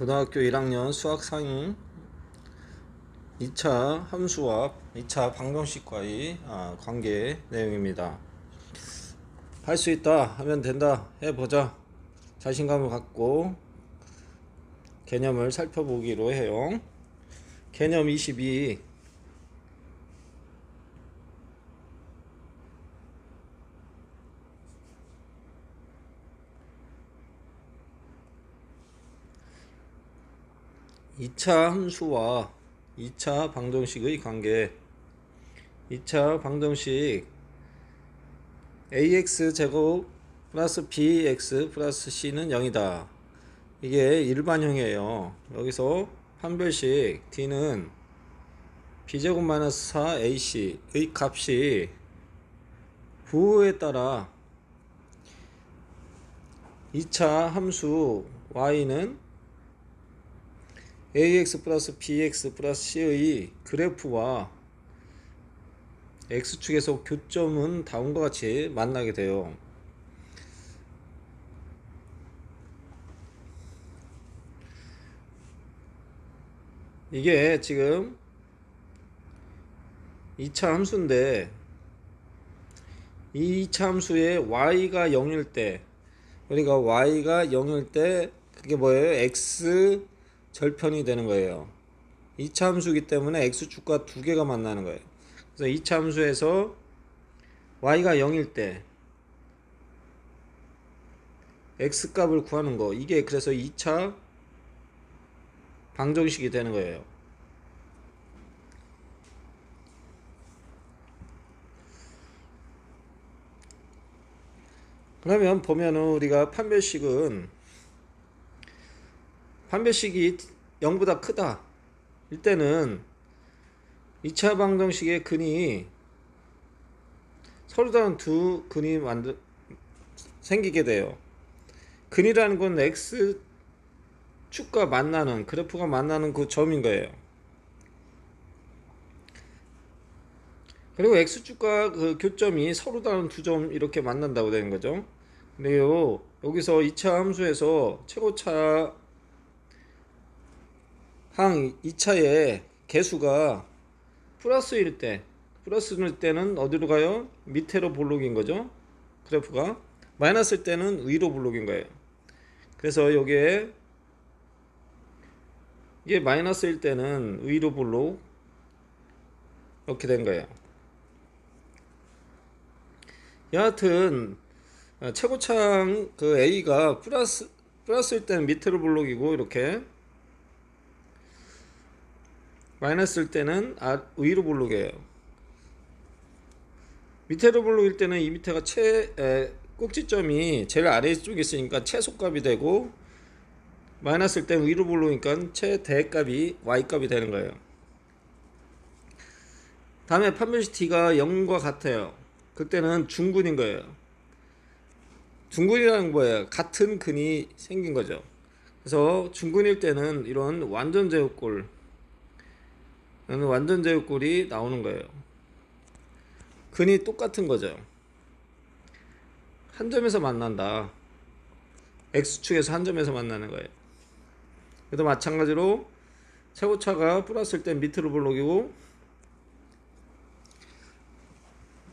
고등학교 1학년 수학 상위 2차 함수와 2차 방정식과의 관계 내용입니다. 할 수 있다 하면 된다 해보자. 자신감을 갖고 개념을 살펴보기로 해요. 개념 22. (2차) 함수와 2차 방정식의 관계. 2차 방정식 ax 제곱 플러스 bx 플러스 c는 0이다. 이게 일반형이에요. 여기서 판별식 d는 b제곱 마이너스 4ac의 값이 부호에 따라 2차 함수 y는 ax 플러스 bx 플러스 c의 그래프와 x축에서 교점은 다음과 같이 만나게 돼요. 이게 지금 2차 함수인데 이 2차 함수의 y가 0일 때, 그러니까 y가 0일 때 그게 뭐예요? x 절편이 되는 거예요. 2차 함수이기 때문에 x축과 두 개가 만나는 거예요. 그래서 2차 함수에서 y가 0일 때 x값을 구하는 거, 이게 그래서 2차 방정식이 되는 거예요. 그러면 보면은 우리가 판별식이 0보다 크다 이때는 2차 방정식의 근이 서로 다른 두 근이 생기게 돼요. 근이라는 건 x축과 만나는, 그래프가 만나는 그 점인 거예요. 그리고 x축과 그 교점이 서로 다른 두 점 이렇게 만난다고 되는 거죠. 근데요, 여기서 2차 함수에서 최고차 항 2차의 개수가 플러스일 때는 어디로 가요? 밑으로 볼록인 거죠. 그래프가 마이너스일 때는 위로 볼록인 거예요. 그래서 이게 마이너스일 때는 위로 볼록 이렇게 된 거예요. 여하튼 최고차항 그 a가 플러스일 때는 밑으로 볼록이고, 이렇게 마이너스일 때는 위로 볼록이에요. 밑으로 볼록일 때는 이 밑에가 꼭지점이 제일 아래쪽에 있으니까 최소값이 되고, 마이너스일 때는 위로 볼록이니까 최대값이 y값이 되는 거예요. 다음에 판별식 t가 0과 같아요. 그때는 중근인 거예요. 중근이라는 건 뭐예요? 같은 근이 생긴 거죠. 그래서 중근일 때는 이런 완전제곱골이 나오는 거예요. 근이 똑같은 거죠. 한 점에서 만난다. x축에서 한 점에서 만나는 거예요. 그래도 마찬가지로 최고차가 플러스일 때는 밑으로 볼록이고,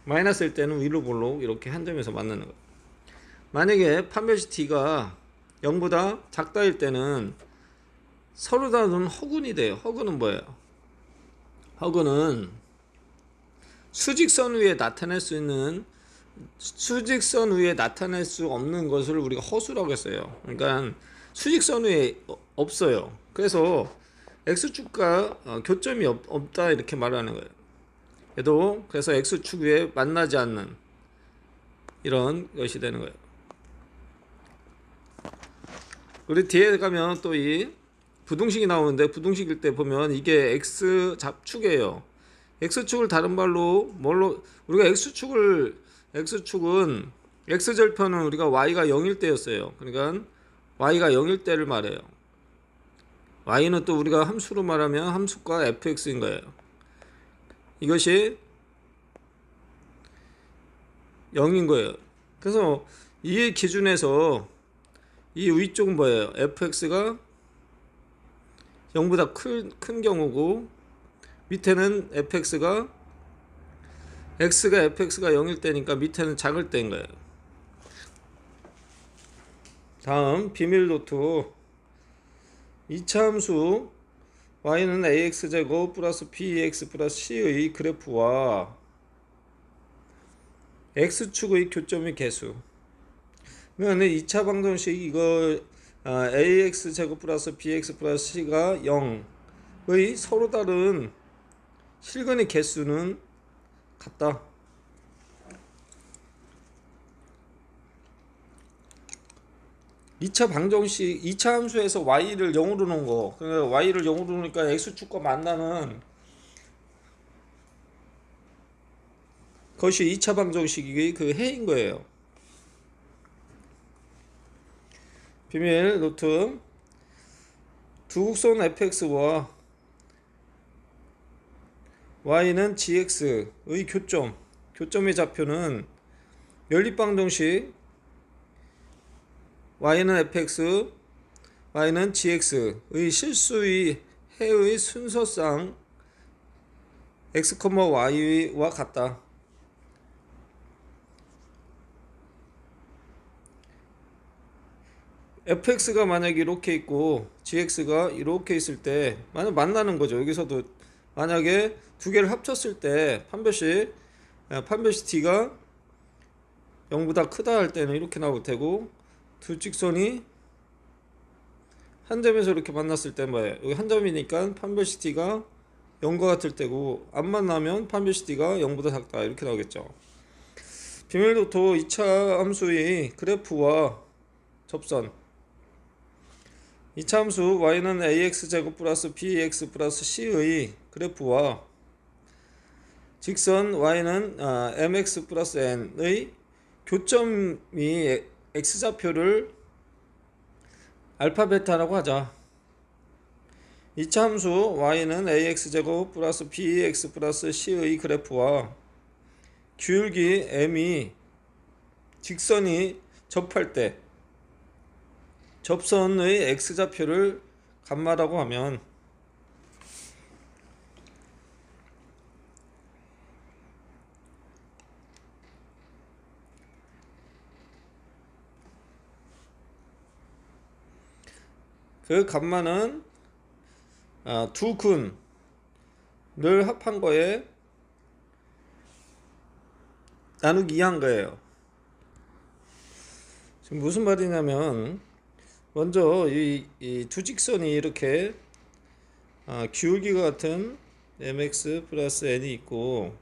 마이너스일 때는 위로 볼록, 이렇게 한 점에서 만나는 거예요. 만약에 판별식 t가 0보다 작다일 때는 서로 다른 허근이 돼요. 허근은 뭐예요? 허근은 수직선 위에 나타낼 수 없는 것을 우리가 허수라고 했어요. 그러니까 수직선 위에 없어요. 그래서 x축과 교점이 없다 이렇게 말하는 거예요. 그래서 x축 위에 만나지 않는 이런 것이 되는 거예요. 우리 뒤에 가면 또 이 부등식이 나오는데, 부등식일 때 보면 이게 x 잡축이에요. x축을 다른 말로 뭘로, 우리가 x축은 x절편은 우리가 y가 0일 때였어요. 그러니까 y가 0일 때를 말해요. y는 또 우리가 함수로 말하면 함수가 fx인 거예요. 이것이 0인 거예요. 그래서 이 기준에서 이 위쪽은 뭐예요? fx가 0보다 큰 경우고, 밑에는 fx가 fx가 0일 때니까 밑에는 작을 때인 거예요. 다음 비밀 노트. 2차 함수 y는 ax제곱 플러스 bx 플러스 c의 그래프와 x축의 교점의 개수. 그러면 2차 방정식 이거 ax제곱 플러스 bx 플러스 c가 0의 서로 다른 실근의 개수는 같다. 2차 방정식 2차 함수에서 y를 0으로 놓은 거. 그러니까 y를 0으로 놓으니까 x축과 만나는 그것이 2차 방정식의 그 해인 거예요. 비밀 노트. 두 곡선 fx와 y는 gx의 교점의 좌표는 연립방정식 y는 fx, y는 gx의 실수의 해의 순서상 x, y와 같다. fx가 만약에 이렇게 있고 gx가 이렇게 있을 때 만나는 거죠. 여기서도 만약에 두 개를 합쳤을 때 판별식 t가 0보다 크다 할 때는 이렇게 나올 테고, 두 직선이 한 점에서 이렇게 만났을 때 뭐예요? 여기 한 점이니까 판별식 t가 0과 같을 때고, 안 만나면 판별식 t가 0보다 작다 이렇게 나오겠죠. 비밀도토 2차 함수의 그래프와 접선. 2차 함수 y는 ax제곱 플러스 bx 플러스 c의 그래프와 직선 y는 mx 플러스 n의 교점이 x좌표를 알파 베타라고 하자. 2차 함수 y는 ax제곱 플러스 bx 플러스 c의 그래프와 기울기 m이 직선이 접할 때 접선의 x좌표를 감마라고 하면, 그 감마는 두 근을 합한 거에 나누기 2한 거예요. 지금 무슨 말이냐면, 먼저 이 두 직선이 이렇게 기울기가 같은 mx 플러스 n이 있고,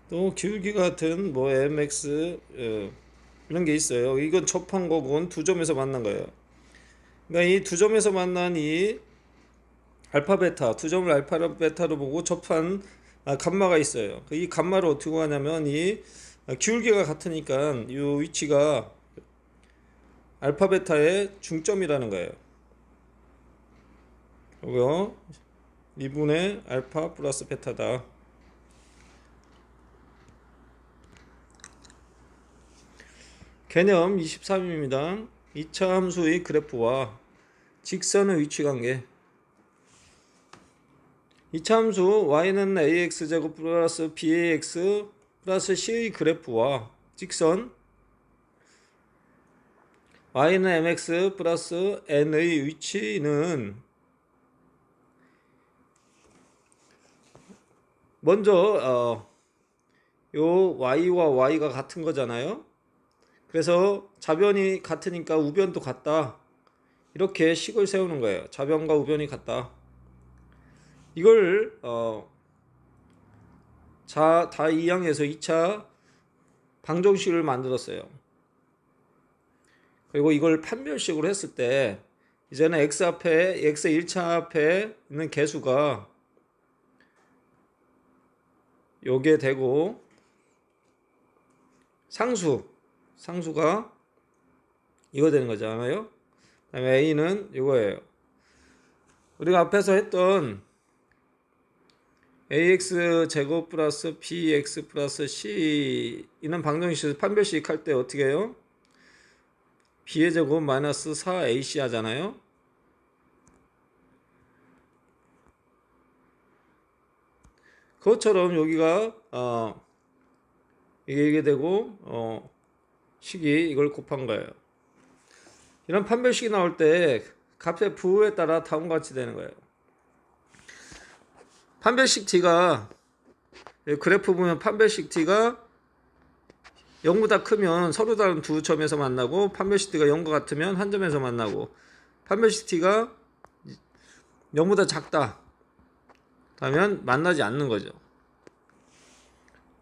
또 기울기가 같은 뭐 mx 이런 게 있어요. 이건 접한 거고 두 점에서 만난 거예요. 그러니까 이 두 점에서 만난 이 알파 베타, 두 점을 알파 베타로 보고 접한 감마가 있어요. 이 감마를 어떻게 구하냐면, 이 기울기가 같으니까 이 위치가 알파 베타의 중점이라는 거예요. 그리고 2분의 알파 플러스 베타다. 개념 23입니다. 2차 함수의 그래프와 직선의 위치관계. 2차 함수 y는 ax제곱 플러스 bax 플러스 c의 그래프와 직선 y는 mx 플러스 n의 위치는, 먼저 요 y와 y가 같은 거잖아요. 그래서 좌변이 같으니까 우변도 같다, 이렇게 식을 세우는 거예요. 좌변과 우변이 같다. 이걸 다 이항해서 2차 방정식을 만들었어요. 그리고 이걸 판별식으로 했을 때 이제는 x 1차 앞에 있는 개수가 요게 되고, 상수가 이거 되는 거잖아요. 그다음에 a는 이거예요. 우리가 앞에서 했던 ax 제곱 플러스 bx 플러스 c 이는 방정식 판별식 할 때 어떻게 해요? b의 제곱 마이너스 4ac 하잖아요. 그것처럼 여기가 이게 되고 식이 이걸 곱한 거예요. 이런 판별식이 나올 때 값의 부호에 따라 다음과 같이 되는 거예요. 판별식 t가 그래프 보면 판별식 t가 0보다 크면 서로 다른 두 점에서 만나고, 판별식 t가 0과 같으면 한 점에서 만나고, 판별식 t가 0보다 작다 하면 만나지 않는 거죠.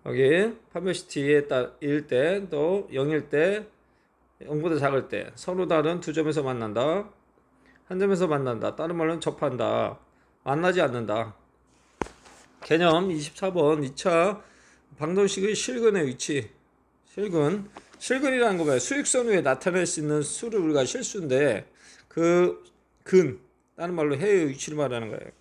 여기 판별식 t에 일 때, 또 0일 때, 0보다 작을 때 서로 다른 두 점에서 만난다, 한 점에서 만난다, 다른 말로는 접한다, 만나지 않는다. 개념 24번 2차 방정식의 실근의 위치. 실근이라는 거 봐요. 수직선 위에 나타낼 수 있는 수를 우리가 실수인데, 그 다른 말로 해의 위치를 말하는 거예요.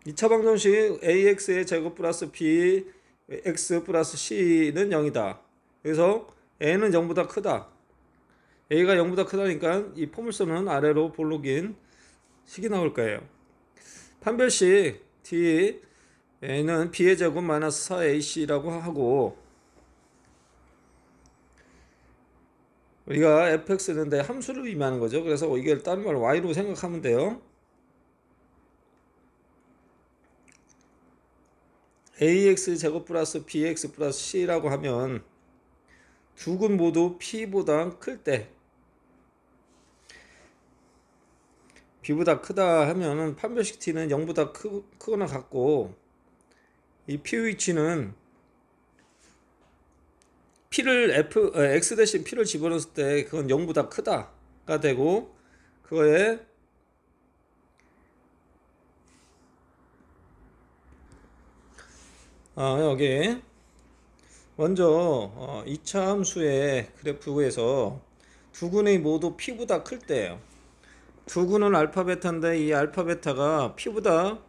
2차 방정식 ax의 제곱 플러스 bx 플러스 c는 0이다. 그래서 a는 0보다 크다. a가 0보다 크다니까 이 포물선은 아래로 볼록인 식이 나올 거예요. 판별식 t는 b의 제곱 마이너스 4ac라고 하고, 우리가 fx는데 함수를 의미하는 거죠. 그래서 이게 다른 말로 y로 생각하면 돼요. ax 제곱 플러스 bx 플러스 c라고 하면 두 근 모두 p보다 클 때, b보다 크다 하면은 판별식 t는 0보다 크거나 같고, 이 p 위치는 x 대신 p를 집어넣었을 때 그건 0보다 크다가 되고, 그거에 여기 먼저 2차 함수의 그래프에서 두 근이 모두 p보다 클 때예요. 두 근은 알파 베타인데 이 알파 베타가 p보다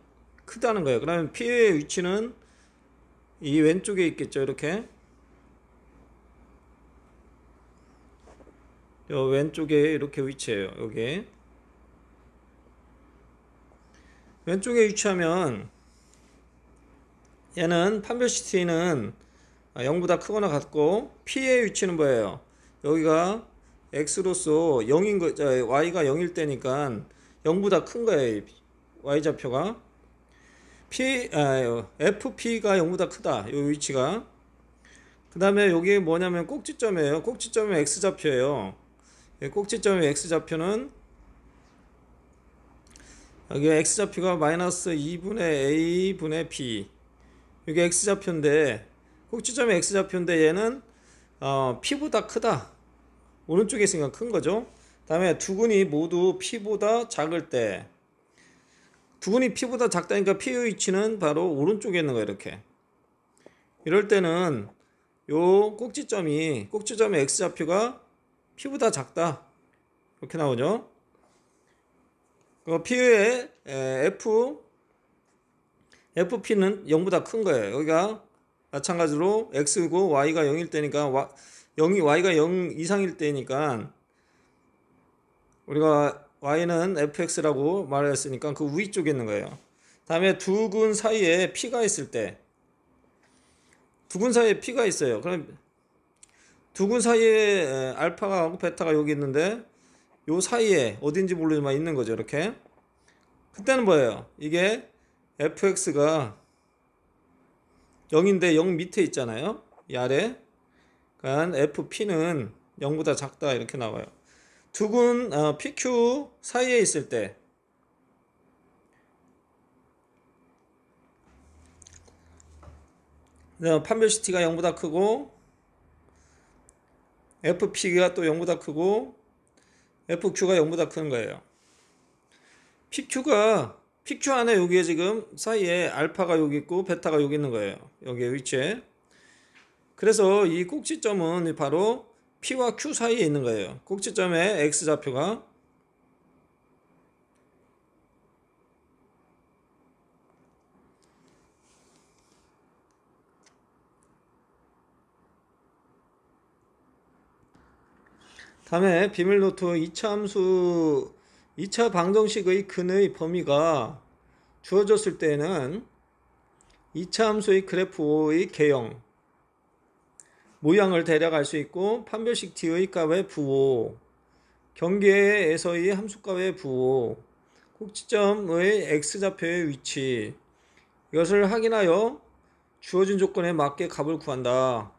크다는 거예요. 그러면 p의 위치는 이 왼쪽에 있겠죠. 이렇게 요 왼쪽에 이렇게 위치해요. 여기 왼쪽에 위치하면 얘는 판별식 t는 0보다 크거나 같고, p의 위치는 뭐예요? 여기가 x로서 0인 거, y가 0일 때니까 0보다 큰 거예요. y좌표가 fp가 0보다 크다. 이 위치가. 그 다음에 여기 뭐냐면 꼭지점이에요. 꼭지점이 x좌표예요. 꼭지점의 x좌표는 여기 x좌표가 마이너스 2분의 a분의 b, 이게 x좌표인데, 꼭지점의 x좌표인데 얘는 p보다 크다. 오른쪽에 있으니까 큰 거죠. 다음에 두 근이 모두 p보다 작을 때, 두 근이 p보다 작다니까 p의 위치는 바로 오른쪽에 있는 거예요. 이럴 때는 요 꼭지점의 x좌표가 p보다 작다, 이렇게 나오죠. p의 fp는 0보다 큰 거예요. 여기가 마찬가지로 x고 y가 0일 때니까 y가 0 이상일 때니까 우리가 y는 fx라고 말했으니까 그 위쪽에 있는 거예요. 다음에 두 근 사이에 p가 있을 때, 두 근 사이에 p가 있어요. 그럼 두 근 사이에 알파하고 베타가 여기 있는데 요 사이에 어딘지 모르지만 있는 거죠. 이렇게. 그때는 뭐예요? 이게 fx가 0인데 0 밑에 있잖아요. 이 아래. 그러니까 fp는 0보다 작다, 이렇게 나와요. 두 근 pq 사이에 있을 때, 판별식 t가 0보다 크고, fp가 또 0보다 크고, fq가 0보다 큰 거예요. pq 안에 여기에 지금 사이에 알파가 여기 있고 베타가 여기 있는 거예요. 여기에 위치에. 그래서 이 꼭지점은 바로 p와 q 사이에 있는 거예요. 꼭지점의 x좌표가. 다음에 비밀노트 2차 함수 2차 방정식의 근의 범위가 주어졌을 때는 2차 함수의 그래프의 개형, 모양을 대략 알 수 있고 판별식 t의 값의 부호, 경계에서의 함수값의 부호, 꼭지점의 x좌표의 위치, 이것을 확인하여 주어진 조건에 맞게 값을 구한다.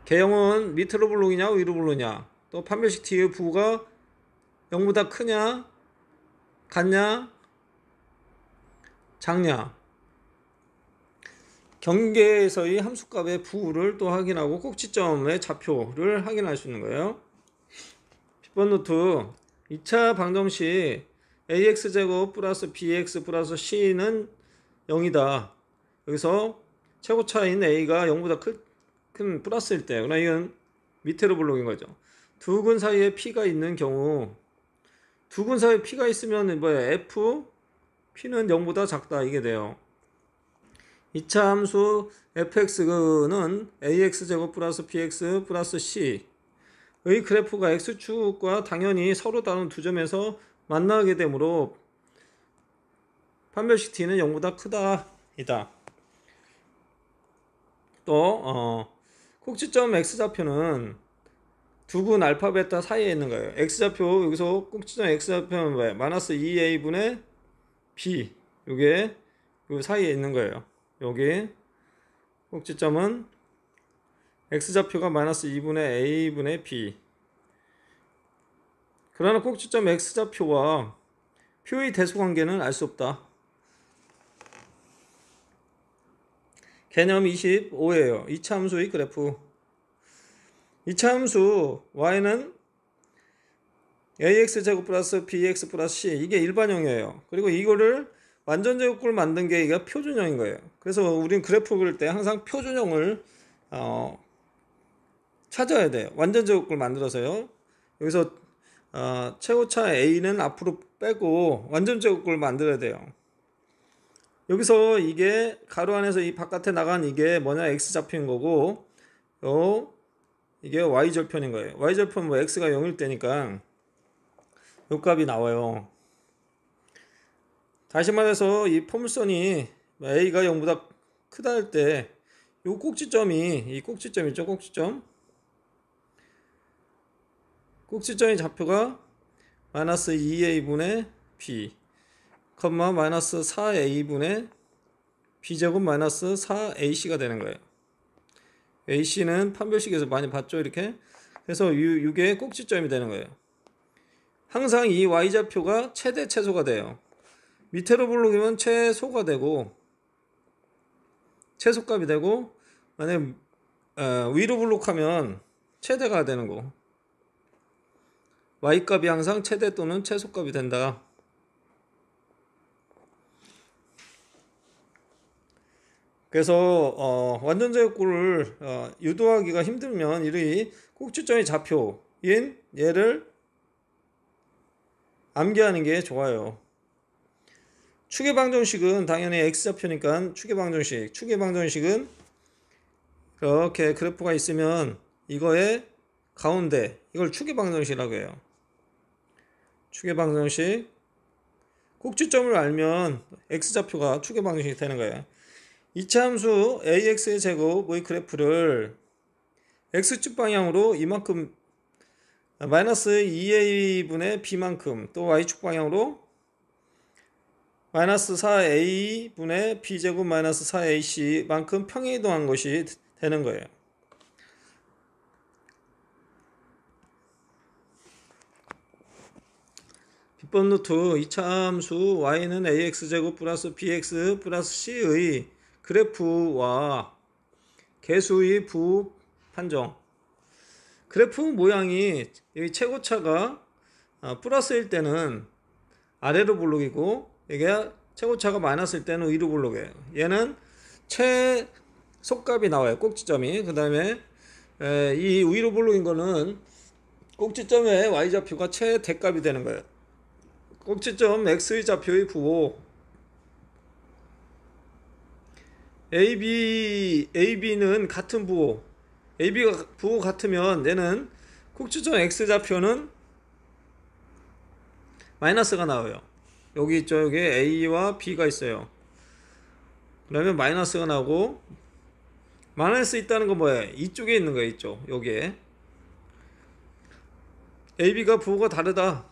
개형은 밑으로 부르느냐 위로 부르느냐, 또 판별식 t의 부호가 0보다 크냐 같냐 작냐, 경계에서의 함수값의 부호를 또 확인하고 꼭지점의 좌표를 확인할 수 있는 거예요. 10번 노트 2차 방정식 ax제곱 플러스 bx 플러스 c는 0이다. 여기서 최고차인 a가 0보다 큰 플러스일 때, 그러나 이건 밑으로 블록인 거죠. 두 근 사이에 p가 있는 경우, 두 근 사이에 p가 있으면 뭐야, f p는 0보다 작다 이게 돼요. 2차 함수 fx는 ax제곱 플러스 bx 플러스 c의 그래프가 x축과 당연히 서로 다른 두 점에서 만나게 되므로 판별식 t는 0보다 크다 이다. 또 꼭지점 x좌표는 두 근 알파 베타 사이에 있는 거예요. x좌표, 여기서 꼭지점 x좌표는 왜? 마이너스 2a분의 b, 요게 요 사이에 있는 거예요. 여기 꼭지점은 x좌표가 마이너스 2분의 a분의 b. 그러나 꼭지점 x좌표와 표의 대소관계는 알 수 없다. 개념 25예요. 2차 함수의 그래프. 2차 함수 y는 ax제곱 플러스 bx 플러스 c, 이게 일반형이에요. 그리고 이거를 완전제곱을 만든 게 이게 표준형인 거예요. 그래서 우린 그래프 그릴 때 항상 표준형을 찾아야 돼요. 완전제곱을 만들어서요. 여기서 최고차 a는 앞으로 빼고 완전제곱을 만들어야 돼요. 여기서 이게 가로 안에서 이 바깥에 나간 이게 뭐냐, x좌표인 거고, 이게 y절편인 거예요. y절편 뭐 x가 0일 때니까 요 값이 나와요. 다시 말해서 이 포물선이 a가 0보다 크다 할 때 요 꼭지점이, 이 꼭지점 있죠, 꼭지점의 좌표가 마이너스 2a분의 b 컴마 마이너스 4a분의 b제곱 마이너스 4ac가 되는 거예요. ac는 판별식에서 많이 봤죠, 이렇게. 그래서 이게 꼭지점이 되는 거예요. 항상 이 y좌표가 최대 최소가 돼요. 밑으로 블록이면 최소가 되고, 최소값이 되고, 만약에 위로 블록하면 최대가 되는 거. y값이 항상 최대 또는 최소값이 된다. 그래서 완전제곱을 유도하기가 힘들면 이 꼭지점의 좌표인 얘를 암기하는 게 좋아요. 추계방정식은 당연히 x좌표니까 추계방정식은 이렇게 그래프가 있으면 이거의 가운데, 이걸 추계방정식이라고 해요. 추계방정식, 꼭지점을 알면 x좌표가 추계방정식이 되는 거예요. 2차 함수 ax의 제곱의 그래프를 x축 방향으로 이만큼 마이너스 2a분의 b만큼, 또 y축 방향으로 마이너스 4a분의 b제곱 마이너스 4ac만큼 평행이동한 것이 되는 거예요. 빗번 노트 2차 함수 y는 ax제곱 플러스 bx 플러스 c의 그래프와 개수의 부 판정. 그래프 모양이 여기 최고차가 플러스일 때는 아래로 블록이고, 이게 최고차가 마이너스일 때는 위로 블록이에요. 얘는 최소값이 나와요, 꼭지점이. 그 다음에 이 위로 블록인 거는 꼭지점의 y좌표가 최대값이 되는 거예요. 꼭지점 x의 좌표의 부호, AB는 같은 부호, AB가 부호 같으면 얘는 꼭지점 x좌표는 마이너스가 나와요. 여기 있죠. 여기 A와 B가 있어요. 그러면 마이너스가 나오고, 마이너스 있다는 건 뭐예요? 이쪽에 있는 거예요. 이쪽. 여기에. A, B가 부호가 다르다.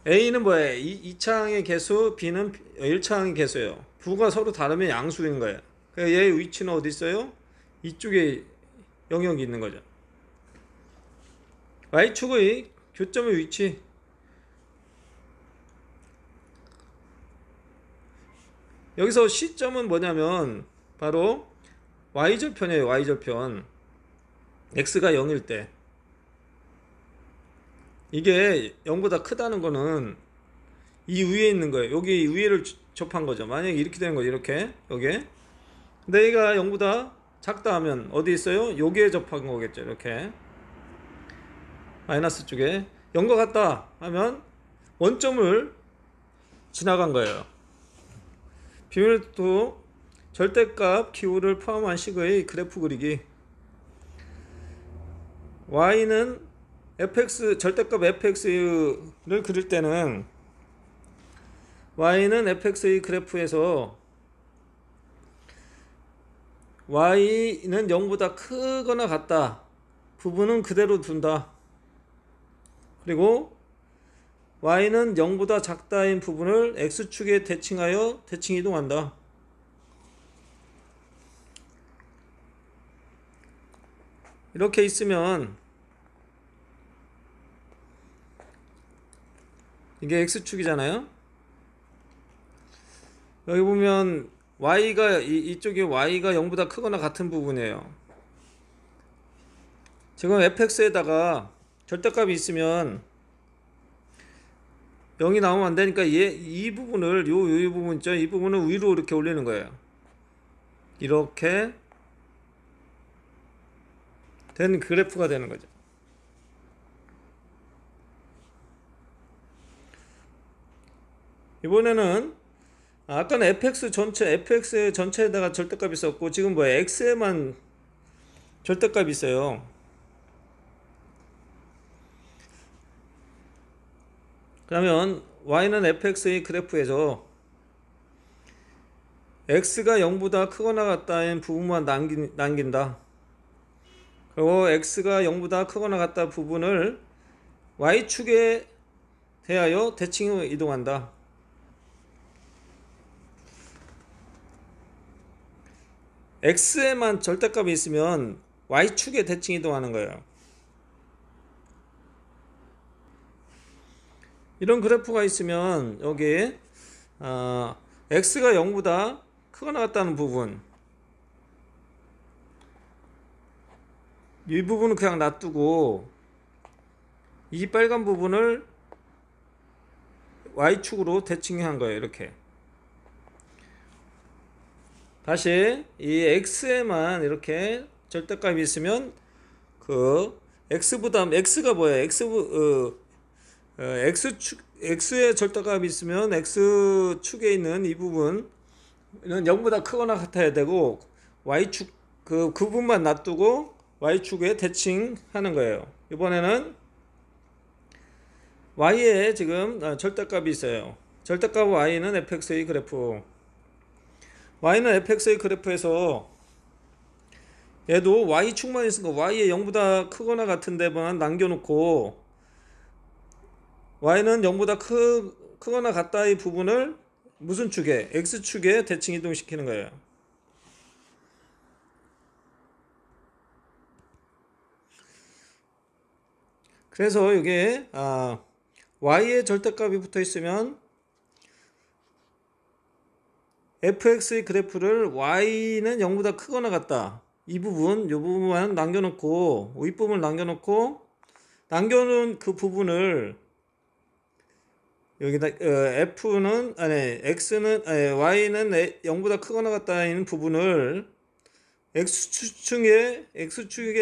A는 뭐예요? 2차항의 개수, B는 1차항의 개수예요. 부호가 서로 다르면 양수인 거예요. 그러니까 얘의 위치는 어디 있어요? 이쪽에 영역이 있는 거죠. Y축의 교점의 위치. 여기서 시점은 뭐냐면 바로 Y절편이에요. Y절편. X가 0일 때. 이게 0보다 크다는 거는 이 위에 있는 거예요. 여기 위에를 접한 거죠. 만약에 이렇게 되는 거죠. 이렇게. 여기에. 근데 얘가 0보다 작다 하면 어디 있어요? 여기에 접한 거겠죠. 이렇게. 마이너스 쪽에. 0과 같다 하면 원점을 지나간 거예요. 비밀도 절대값 기호를 포함한 식의 그래프 그리기. Y는 fx 절대값 fx를 그릴 때는 Y는 fx의 그래프에서 Y는 0보다 크거나 같다 부분은 그대로 둔다. 그리고 Y는 0보다 작다인 부분을 X축에 대칭하여 대칭 이동한다. 이렇게 있으면 이게 X축이잖아요. 여기 보면 Y가 이쪽에 Y가 0보다 크거나 같은 부분이에요. 지금 fx에다가 절대값이 있으면 0이 나오면 안 되니까 이 부분을 이 부분 있죠. 이 부분을 위로 이렇게 올리는 거예요. 이렇게 된 그래프가 되는 거죠. 이번에는 아까는 fx 전체에다가 절대값이 있었고 지금 뭐야 x에만 절대값이 있어요. 그러면 y는 fx의 그래프에서 x가 0보다 크거나 같다는 부분만 남긴다. 그리고 x가 0보다 크거나 같다 부분을 y축에 대하여 대칭 이동한다. x에만 절대값이 있으면 y축에 대칭 이동하는 거예요. 이런 그래프가 있으면 여기 x가 0보다 크거나 같다는 부분, 이 부분은 그냥 놔두고 이 빨간 부분을 y축으로 대칭한 거예요. 이렇게 다시 이 x에만 이렇게 절대값이 있으면 그 x보다 x가 뭐예요? x에 절대값이 있으면 x축에 있는 이 부분은 0보다 크거나 같아야 되고 y축 그 부분만 놔두고 y축에 대칭하는 거예요. 이번에는 y에 지금 절대값이 있어요. 절대값 y는 fx의 그래프. y는 fx의 그래프에서 얘도 y축만 있으니까 y에 0보다 크거나 같은 데만 남겨놓고 y는 0보다 크거나 같다의 부분을 무슨 축에? x축에 대칭 이동시키는 거예요. 그래서 이게 y의 절대값이 붙어 있으면 fx의 그래프를 y는 0보다 크거나 같다. 이 부분만 남겨놓고 윗부분을 남겨놓고 남겨놓은 그 부분을 여기다 f는 x는 y는 0보다 크거나 같다는 부분을 x축에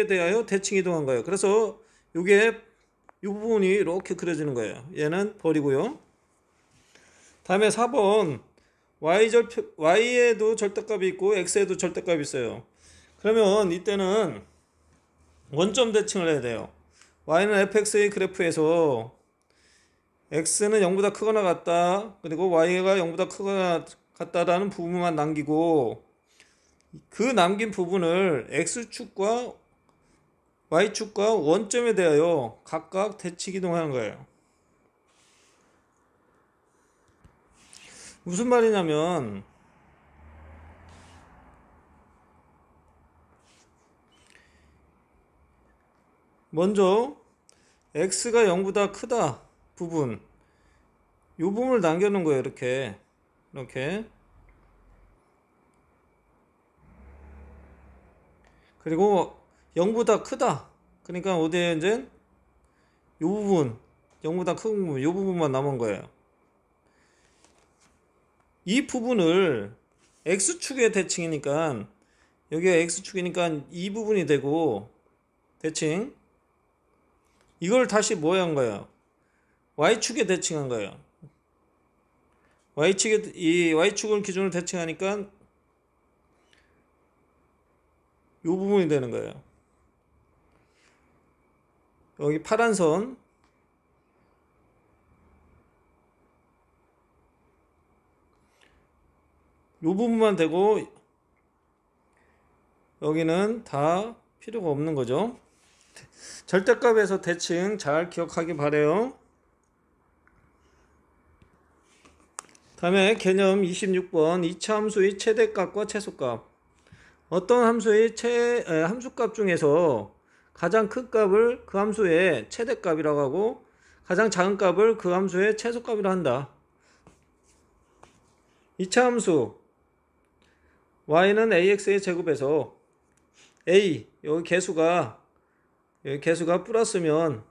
대하여 대칭 이동한 거예요. 그래서 이게 이 부분이 이렇게 그려지는 거예요. 얘는 버리고요. 다음에 4번 y에도 절대값이 있고 x에도 절대값이 있어요. 그러면 이때는 원점 대칭을 해야 돼요. y는 fx의 그래프에서 x는 0보다 크거나 같다. 그리고 y가 0보다 크거나 같다라는 부분만 남기고 그 남긴 부분을 x축과 y축과 원점에 대하여 각각 대칭 이동하는 거예요. 무슨 말이냐면 먼저 x가 0보다 크다 부분 이 부분을 남겨놓은 거예요. 이렇게 그리고 0보다 크다 그러니까 어디에 이제 이 부분 0보다 큰 부분 이 부분만 남은 거예요. 이 부분을 x축의 대칭이니까 여기가 x축이니까 이 부분이 되고 대칭 이걸 다시 뭐 한 거예요? y축에 대칭한 거예요. 이 y축을 기준으로 대칭하니까 이 부분이 되는 거예요. 여기 파란 선 이 부분만 되고 여기는 다 필요가 없는 거죠. 절대값에서 대칭 잘 기억하기 바래요. 다음에 개념 26번 2차 함수의 최대값과 최소값. 어떤 함수의 함수값 중에서 가장 큰 값을 그 함수의 최대값이라고 하고 가장 작은 값을 그 함수의 최소값이라고 한다. 2차 함수 y는 ax의 제곱에서 여기 개수가 플러스면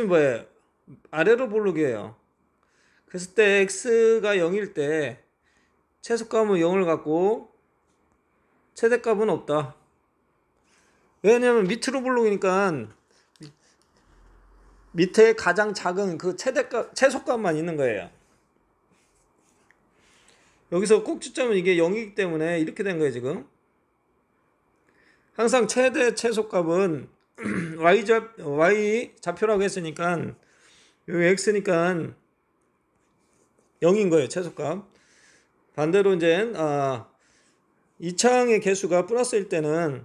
뭐예요? 아래로 볼록이에요. 그랬을 때 x가 0일 때 최소값은 0을 갖고 최대값은 없다. 왜냐면 밑으로 볼록이니까 밑에 가장 작은 그 최소값만 있는 거예요. 여기서 꼭지점은 이게 0이기 때문에 이렇게 된 거예요. 지금 항상 최대 최소값은 y 좌표라고 했으니까 여기 x니까 0인 거예요. 최소값. 반대로 이제 2차항의 개수가 플러스일 때는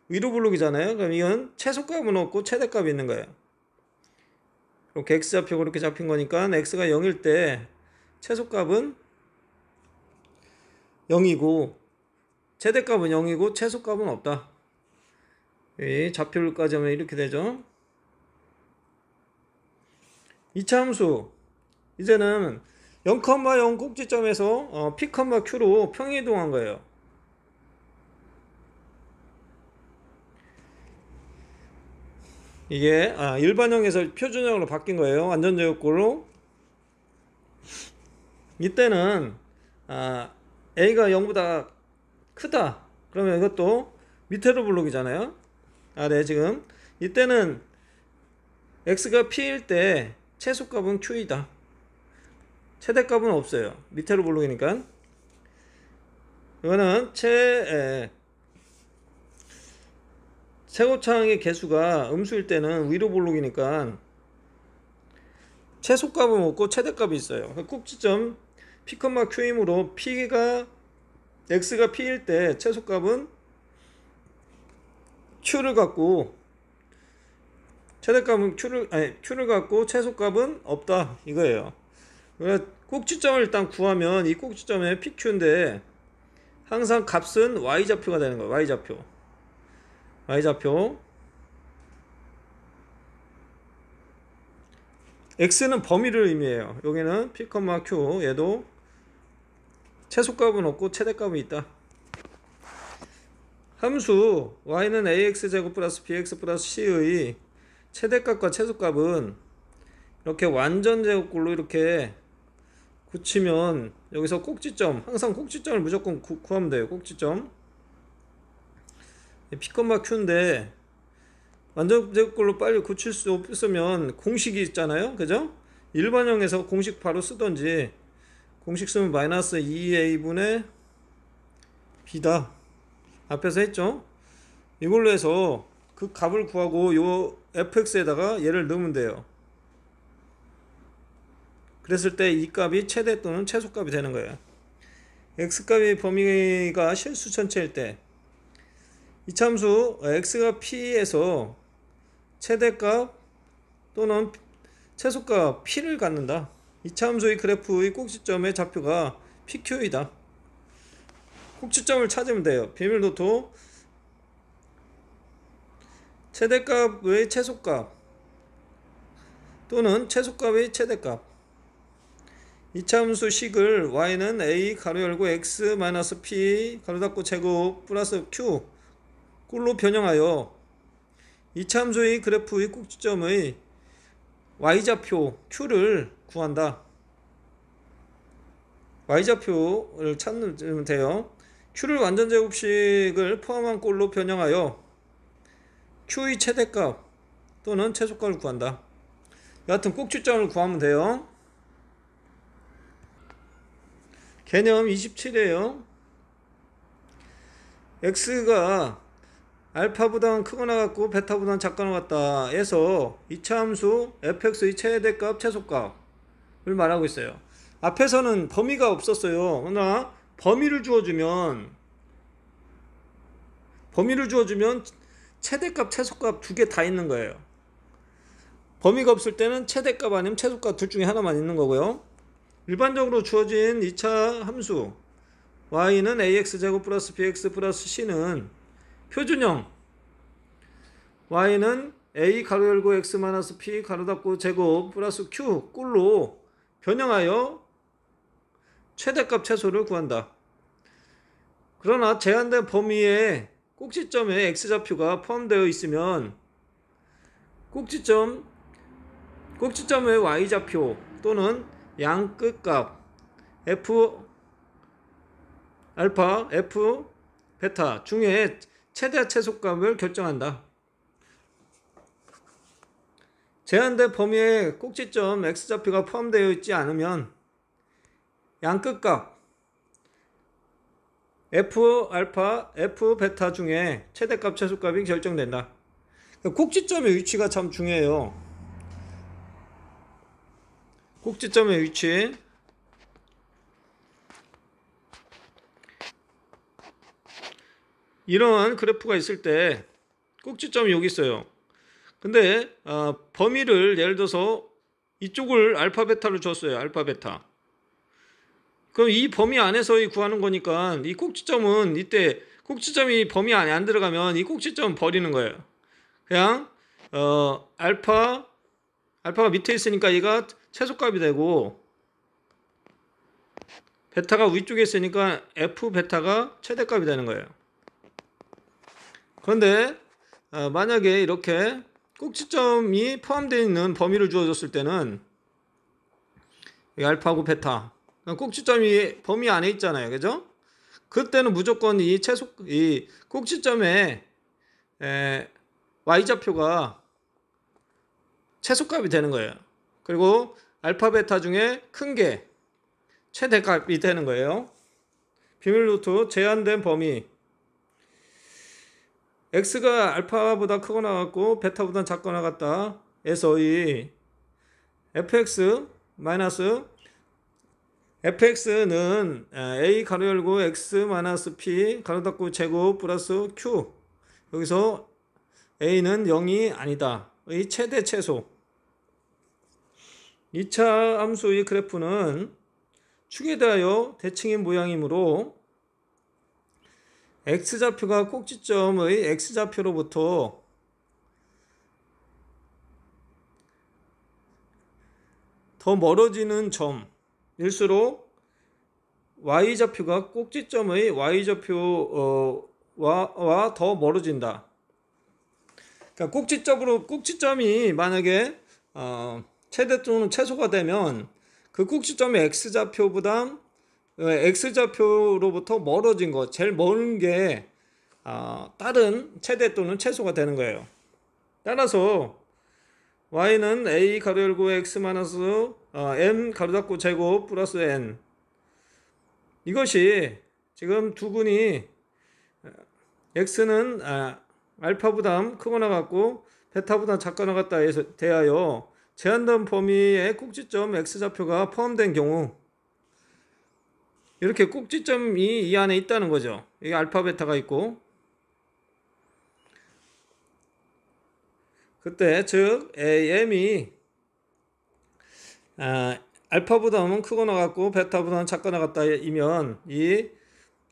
위로 블록이잖아요. 그럼 이건 최소값은 없고 최대값이 있는 거예요. 이렇게 x좌표 그렇게 잡힌 거니까 x가 0일 때 최소값은 0이고 최대값은 0이고 최소값은 없다. 이 좌표까지 하면 이렇게 되죠. 2차 함수 이제는 0,0 꼭지점에서 p, q로 평행이동한 거예요. 이게 일반형에서 표준형으로 바뀐 거예요. 완전 제곱꼴로. 이때는 a가 0보다 크다. 그러면 이것도 밑으로 블록이잖아요. 아래 지금 이때는 x가 p일 때 최소값은 q이다. 최대값은 없어요. 밑으로 블록이니까. 이거는 최고차항의 개수가 음수일 때는 위로 볼록이니까 최소값은 없고 최대값이 있어요. 꼭지점 p, q이므로 x가 p일 때 최소값은 q를 갖고 최대값은 q를 갖고 최소값은 없다 이거예요. 꼭지점을 일단 구하면 이 꼭지점에 pq인데 항상 값은 y좌표가 되는 거예요. y좌표 x는 범위를 의미해요. 여기는 p, q 얘도 최소값은 없고 최대값은 있다. 함수 y는 ax제곱 플러스 bx 플러스 c의 최대값과 최소값은 이렇게 완전 제곱꼴로 이렇게 굳히면 여기서 꼭지점 항상 꼭지점을 무조건 구하면 돼요. 꼭지점 p, q인데 완전 제곱꼴로 빨리 굳힐 수 없으면 공식이 있잖아요. 그죠? 일반형에서 공식 바로 쓰던지 공식 쓰면 마이너스 2a분의 b다. 앞에서 했죠? 이걸로 해서 그 값을 구하고 요 fx에다가 얘를 넣으면 돼요. 그랬을 때 이 값이 최대 또는 최소값이 되는 거예요. x값의 범위가 실수 전체일 때 이참수 x가 p에서 최대값 또는 최소값 p를 갖는다. 이참수의 그래프의 꼭지점의 좌표가 pq이다. 꼭지점을 찾으면 돼요. 비밀노트 최대값의 최소값 또는 최소값의 최대값 이참수 식을 y는 a 가로 열고 x 마이너스 p 가로 닫고 제곱 플러스 q 꼴로 변형하여 이참수의 그래프의 꼭지점의 y좌표 q를 구한다. y좌표를 찾으면 돼요. q를 완전제곱식을 포함한 꼴로 변형하여 q의 최대값 또는 최소값을 구한다. 여하튼 꼭지점을 구하면 돼요. 개념 27이에요. x가 알파보다 크거나 같고 베타보다 작거나 같다 해서 이차함수 fx의 최대값 최소값을 말하고 있어요. 앞에서는 범위가 없었어요. 그러나 범위를 주어주면 최대값 최소값 두 개 다 있는 거예요. 범위가 없을 때는 최대값 아니면 최소값 둘 중에 하나만 있는 거고요. 일반적으로 주어진 2차 함수 y는 ax제곱 플러스 bx 플러스 c는 표준형 y는 a 가로 열고 x 마이너스 p 가로 닫고 제곱 플러스 q 꼴로 변형하여 최대값 최소를 구한다. 그러나 제한된 범위에 꼭지점에 x좌표가 포함되어 있으면 꼭지점의 y좌표 또는 양끝값 f 알파, f 베타 중에 최대 최소값을 결정한다. 제한된 범위에 꼭지점 x좌표가 포함되어 있지 않으면 양끝값 f 알파, f 베타 중에 최대값 최소값이 결정된다. 꼭지점의 위치가 참 중요해요. 꼭지점의 위치 이러한 그래프가 있을 때 꼭지점이 여기 있어요. 근데 범위를 예를 들어서 이쪽을 알파 베타로 줬어요. 알파 베타. 그럼 이 범위 안에서 구하는 거니까 이 꼭지점은 이때 꼭지점이 범위 안에 안 들어가면 이 꼭지점 버리는 거예요. 그냥 알파가 밑에 있으니까 얘가 최소값이 되고 베타가 위쪽에 있으니까 f 베타가 최대값이 되는 거예요. 그런데 만약에 이렇게 꼭지점이 포함되어 있는 범위를 주어졌을 때는 이 알파하고 베타 꼭지점이 범위 안에 있잖아요. 그죠? 그때는 무조건 이 꼭지점의 y좌표가 최소값이 되는 거예요. 그리고 알파 베타 중에 큰 게 최대값이 되는 거예요. 비밀노트 제한된 범위 x가 알파보다 크거나 같고 베타보다 작거나 같다 해서 이 fx 마이너스 fx는 a 가로 열고 x 마이너스 p 가로 닫고 제곱 플러스 q 여기서 a는 0이 아니다 의 최대 최소 2차 함수의 그래프는 축에 대하여 대칭인 모양이므로 x좌표가 꼭지점의 x좌표로부터 더 멀어지는 점일수록 y좌표가 꼭지점의 y좌표와 더 멀어진다. 그러니까 꼭지점이 만약에 최대 또는 최소가 되면 그 꼭지점의 x좌표로부터 멀어진 것, 제일 먼 게 다른 최대 또는 최소가 되는 거예요. 따라서 y는 a 가로 열고 x 마이너스 m 가로 닫고 제곱 플러스 n 이것이 지금 두근이 x는 알파보다 크거나 같고 베타보다 작거나 같다 해서 대하여 제한된 범위에 꼭지점 x좌표가 포함된 경우 이렇게 꼭지점이 이 안에 있다는 거죠. 여기 알파 베타가 있고 그때 즉 m이 알파보다는 크거나 같고 베타보다는 작거나 같다 이면 이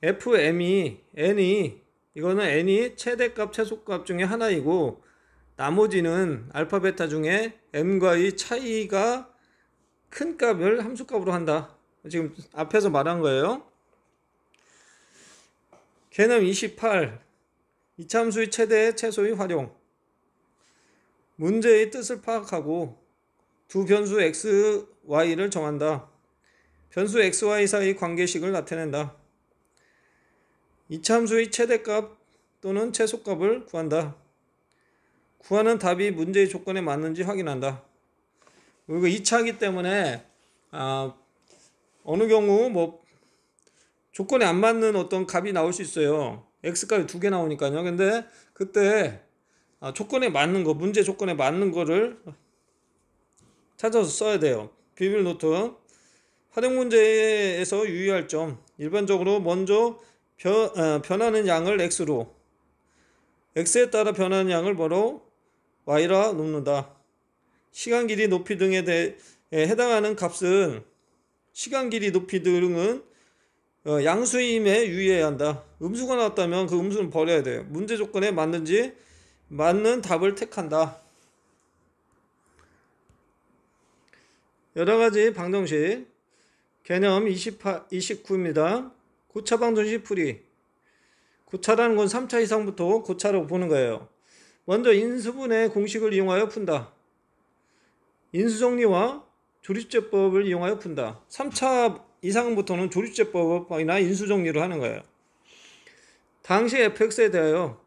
fm이 n이 이거는 n이 최대값 최소값 중에 하나이고 나머지는 알파 베타 중에 m과의 차이가 큰 값을 함수값으로 한다. 지금 앞에서 말한 거예요. 개념 28 이차함수의 최대 최소의 활용. 문제의 뜻을 파악하고 두 변수 x, y를 정한다. 변수 x, y 사이 관계식을 나타낸다. 이차함수의 최대값 또는 최소값을 구한다. 구하는 답이 문제의 조건에 맞는지 확인한다. 그리고 2차이기 때문에 어느 경우 뭐 조건에 안 맞는 어떤 값이 나올 수 있어요. x값이 두 개 나오니까요. 근데 그때 조건에 맞는 거, 문제 조건에 맞는 거를 찾아서 써야 돼요. 비밀 노트. 활용 문제에서 유의할 점. 일반적으로 먼저 변하는 양을 x로, x에 따라 변하는 양을 뭐로? y라 놓는다. 시간, 길이, 높이 등에 해당하는 값은 시간, 길이, 높이 등은 양수임에 유의해야 한다. 음수가 나왔다면 그 음수는 버려야 돼요. 문제 조건에 맞는지 맞는 답을 택한다. 여러가지 방정식 개념 29입니다. 고차 방정식 풀이. 고차라는 건 3차 이상부터 고차라고 보는 거예요. 먼저 인수분해 공식을 이용하여 푼다. 인수정리와 조립제법을 이용하여 푼다. 3차 이상부터는 조립제법이나 인수정리를 하는 거예요. 당시 fx에 대하여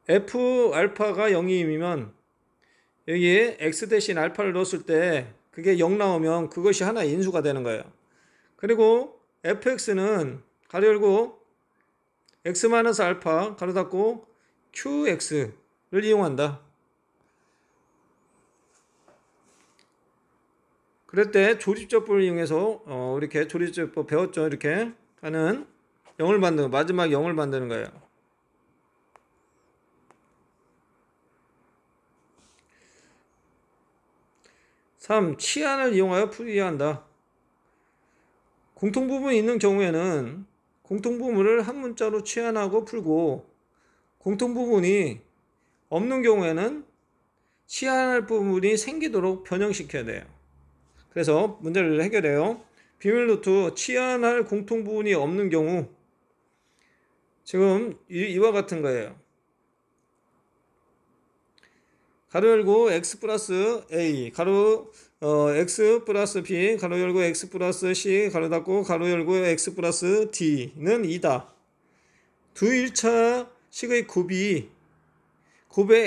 f 알파가 0이면 여기에 x 대신 알파를 넣었을 때 그게 0 나오면 그것이 하나의 인수가 되는 거예요. 그리고 fx는 가로 열고 x-알파 가로 닫고 qx를 이용한다. 그럴 때 조립제법을 이용해서 이렇게 조립제법 배웠죠. 이렇게 하는 0을 만드는 마지막 0을 만드는 거예요. 3. 치안을 이용하여 풀이한다. 공통부분이 있는 경우에는 공통부분을 한 문자로 치환하고 풀고 공통부분이 없는 경우에는 치환할 부분이 생기도록 변형시켜야 돼요. 그래서 문제를 해결해요. 비밀노트 치환할 공통부분이 없는 경우 지금 이와 같은 거예요. 가로 열고 x 플러스 a 가로 x 플러스 b 가로 열고 x 플러스 c 가로 닫고 가로 열고 x 플러스 d는 2다. 두 1차 식의 곱의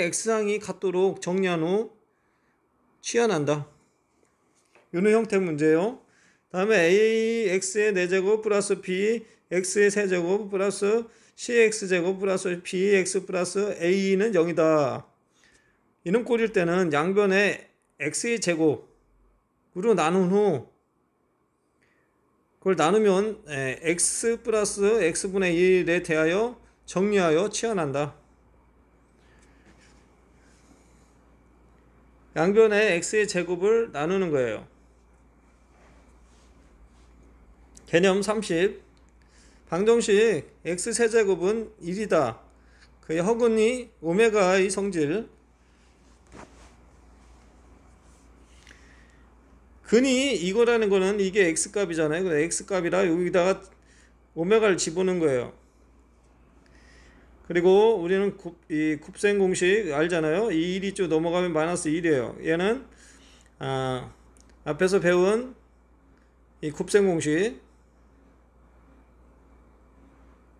x항이 같도록 정리한 후 치환한다. 이런 형태 문제예요. 다음에 ax의 4제곱 플러스 b x의 세제곱 플러스 cx제곱 플러스 bx 플러스 a는 0이다. 이는 꼴일 때는 양변에 x의 제곱으로 나눈 후 그걸 나누면 x 플러스 x분의 1에 대하여 정리하여 치환한다. 양변에 x의 제곱을 나누는 거예요. 개념 30 방정식 x 세제곱은 1이다. 그의 허근이 오메가의 성질 근이 이거라는 거는 이게 x값이잖아요. 그래서 x값이라 여기다가 오메가를 집어넣은 거예요. 그리고 우리는 이 곱셈 공식 알잖아요. 이 1이 쭉 넘어가면 마이너스 1이에요. 얘는 앞에서 배운 이 곱셈 공식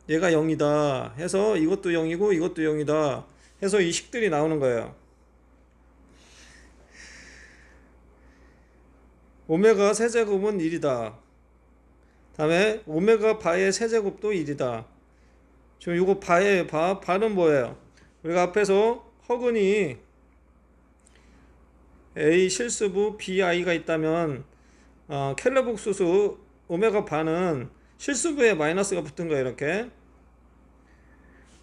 얘가 0이다 해서 이것도 0이고 이것도 0이다 해서 이 식들이 나오는 거예요. 오메가 세제곱은 1이다. 다음에 오메가 바의 세제곱도 1이다. 지금 이거 바예요. 바는 뭐예요? 우리가 앞에서 허근이 A 실수부 BI가 있다면 켈러복 수수 오메가 바는 실수부에 마이너스가 붙은 거예요. 이렇게.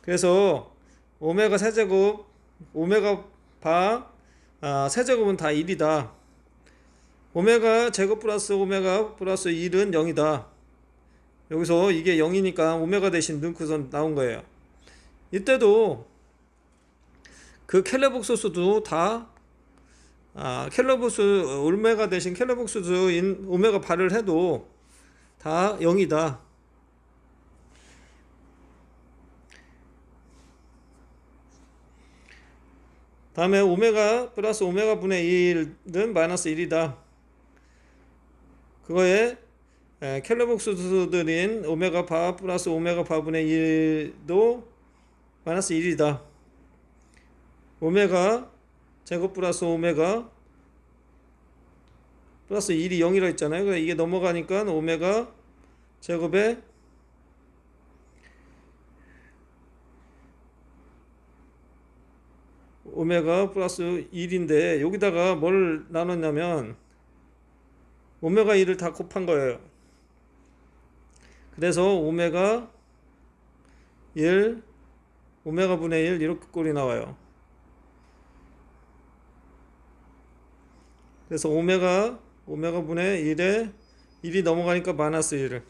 그래서 오메가 세제곱 오메가 바 세제곱은 다 1이다. 오메가 제곱 플러스 오메가 플러스 1은 0이다. 여기서 이게 0이니까 오메가 대신 넣고선 나온 거예요. 이때도 그 켈러복 수도 다 켈러복수 오메가 대신 켈러복수인 오메가 바를 해도 다 0이다. 다음에 오메가 플러스 오메가 분의 1은 마이너스 1이다. 그거에 켈러복수들인 오메가 바 플러스 오메가 바분의 1도 마이너스 1이다. 오메가 제곱 플러스 오메가 플러스 1이 0이라 했잖아요. 그러니까 이게 넘어가니까 오메가 제곱에 오메가 플러스 1인데 여기다가 뭘 나눴냐면 오메가 1을 다 곱한 거예요. 그래서 오메가 1 오메가 분의 1 이렇게 꼴이 나와요. 그래서 오메가 분의 1에 1이 넘어가니까 마이너스 1을.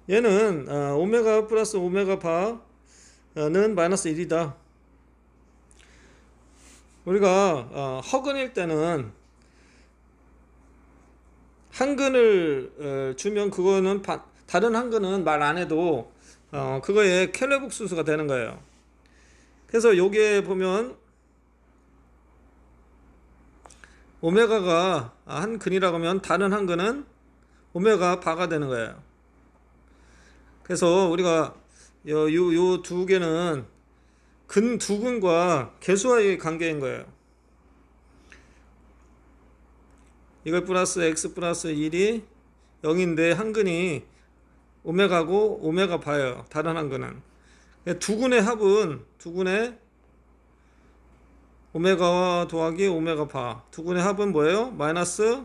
얘는 오메가 플러스 오메가 바는 마이너스 1이다. 우리가 허근일 때는 한근을 주면 그거는 다른 한근은 말 안 해도 그거에 켈러복 수수가 되는 거예요. 그래서 여기에 보면 오메가가 한 근이라고 하면 다른 한 근은 오메가 바가 되는 거예요. 그래서 우리가 요 두 개는 근 두 근과 개수와의 관계인 거예요. 이걸 플러스 x 플러스 1이 0인데 한 근이 오메가고 오메가 바예요. 다른 한 근은. 두 근의 합은 두 근의 오메가와 더하기 오메가 바. 두 근의 합은 뭐예요? 마이너스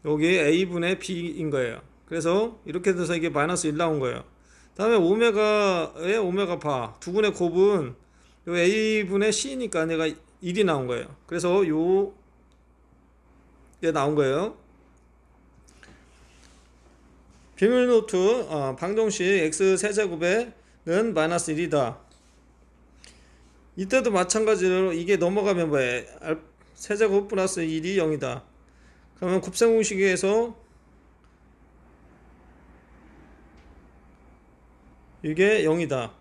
여기 a분의 b인 거예요. 그래서 이렇게 돼서 이게 마이너스 1 나온 거예요. 다음에 오메가의 오메가 바. 두 근의 곱은 요 a분의 c니까 내가 1이 나온 거예요. 그래서 이게 나온 거예요. 비밀 노트 방정식 x 세제곱에는 마이너스 1이다. 이때도 마찬가지로 이게 넘어가면 뭐예요? 세제곱 플러스 1이 0이다. 그러면 곱셈공식에서 이게 0이다.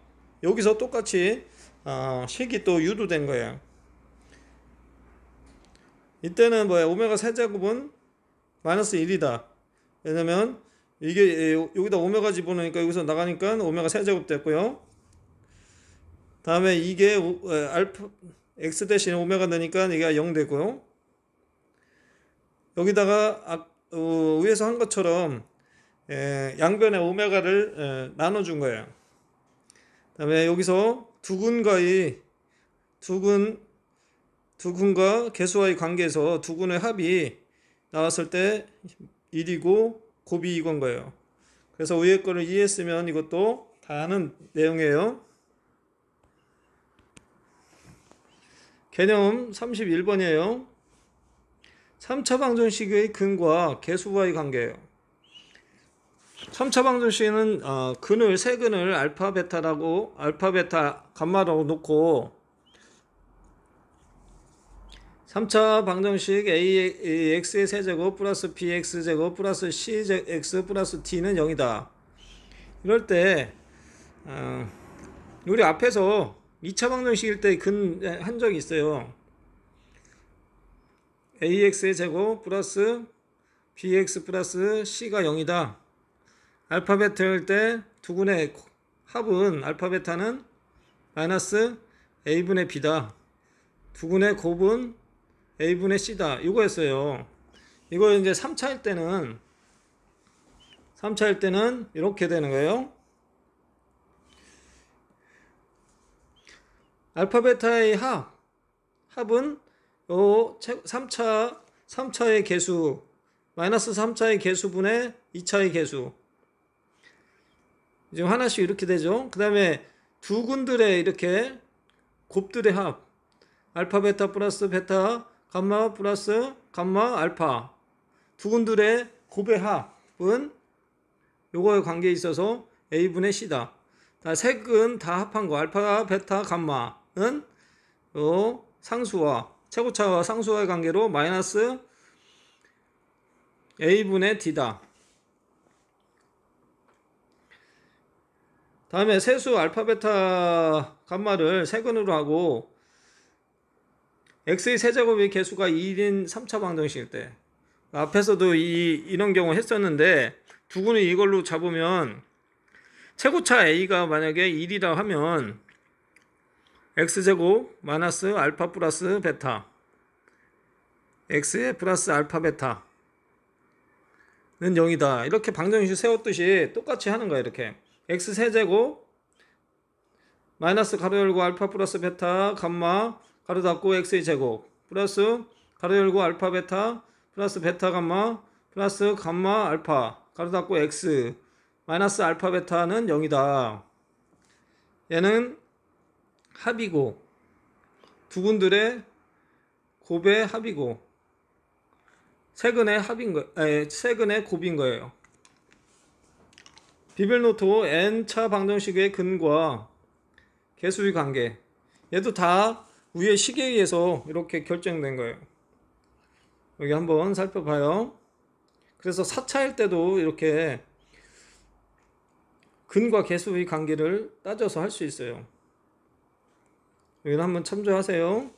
여기서 똑같이 식이 또 유도된 거예요. 이때는 뭐예요? 오메가 세제곱은 마이너스 1이다. 왜냐면 이게 여기다 오메가 집어넣으니까 여기서 나가니까 오메가 세제곱 됐고요. 다음에 이게 알파 x 대신 오메가 되니까 이게 0 되고요. 여기다가 위에서 한 것처럼 양변의 오메가를 나눠준 거예요. 다음에 여기서 두 근과 개수와의 관계에서 두 근의 합이 나왔을 때 1이고 곱이 이건 거예요. 그래서 위에 거를 이해했으면 이것도 다 아는 내용이에요. 개념 31번이에요. 3차 방정식의 근과 개수와의 관계예요. 3차 방정식은 세 근을 알파 베타 감마라고 놓고 3차 방정식 ax의 세제곱 플러스 bx제곱 플러스 cx 플러스 t는 0이다. 이럴 때 우리 앞에서 2차 방정식일 때 근 한 적이 있어요. ax의 제곱 플러스 bx 플러스 c가 0이다. 알파 베타일 때 두 근의 합은 알파 베타는 마이너스 a분의 b다. 두 근의 곱은 a분의 c다. 이거였어요. 이거 이제 3차일 때는 3차일 때는 이렇게 되는 거예요. 알파 베타의 합은 요 3차의 개수 마이너스 3차의 개수분의 2차의 개수. 지금 하나씩 이렇게 되죠. 그 다음에 두 군들의 이렇게 곱들의 합. 알파 베타 플러스 베타 감마 플러스 감마 알파. 두 군들의 곱의 합은 요거의 관계에 있어서 A분의 C다. 색은 다 합한 거. 알파 베타 감마는 요 상수와 최고차와 상수와의 관계로 마이너스 A분의 D다. 다음에 세수 알파 베타 감마를 세근으로 하고 x의 세제곱의 개수가 1인 3차 방정식일 때 앞에서도 이런 경우 했었는데 두근을 이걸로 잡으면 최고차 a가 만약에 1이라 하면 x제곱 마이너스 알파 플러스 베타 x의 플러스 알파 베타는 0이다. 이렇게 방정식 세웠듯이 똑같이 하는 거야. 이렇게 x 세제곱 마이너스 가로 열고 알파 플러스 베타 감마 가로 닫고 x의 제곱 플러스 가로 열고 알파 베타 플러스 베타 감마 플러스 감마 알파 가로 닫고 x 마이너스 알파 베타는 0이다. 얘는 합이고 두 군들의 곱의 합이고 세근의 세근의 곱인 거예요. 비벨노트 n차 방정식의 근과 개수의 관계. 얘도 다 위의 식에 의해서 이렇게 결정된 거예요. 여기 한번 살펴봐요. 그래서 4차일 때도 이렇게 근과 개수의 관계를 따져서 할 수 있어요. 여기는 한번 참조하세요.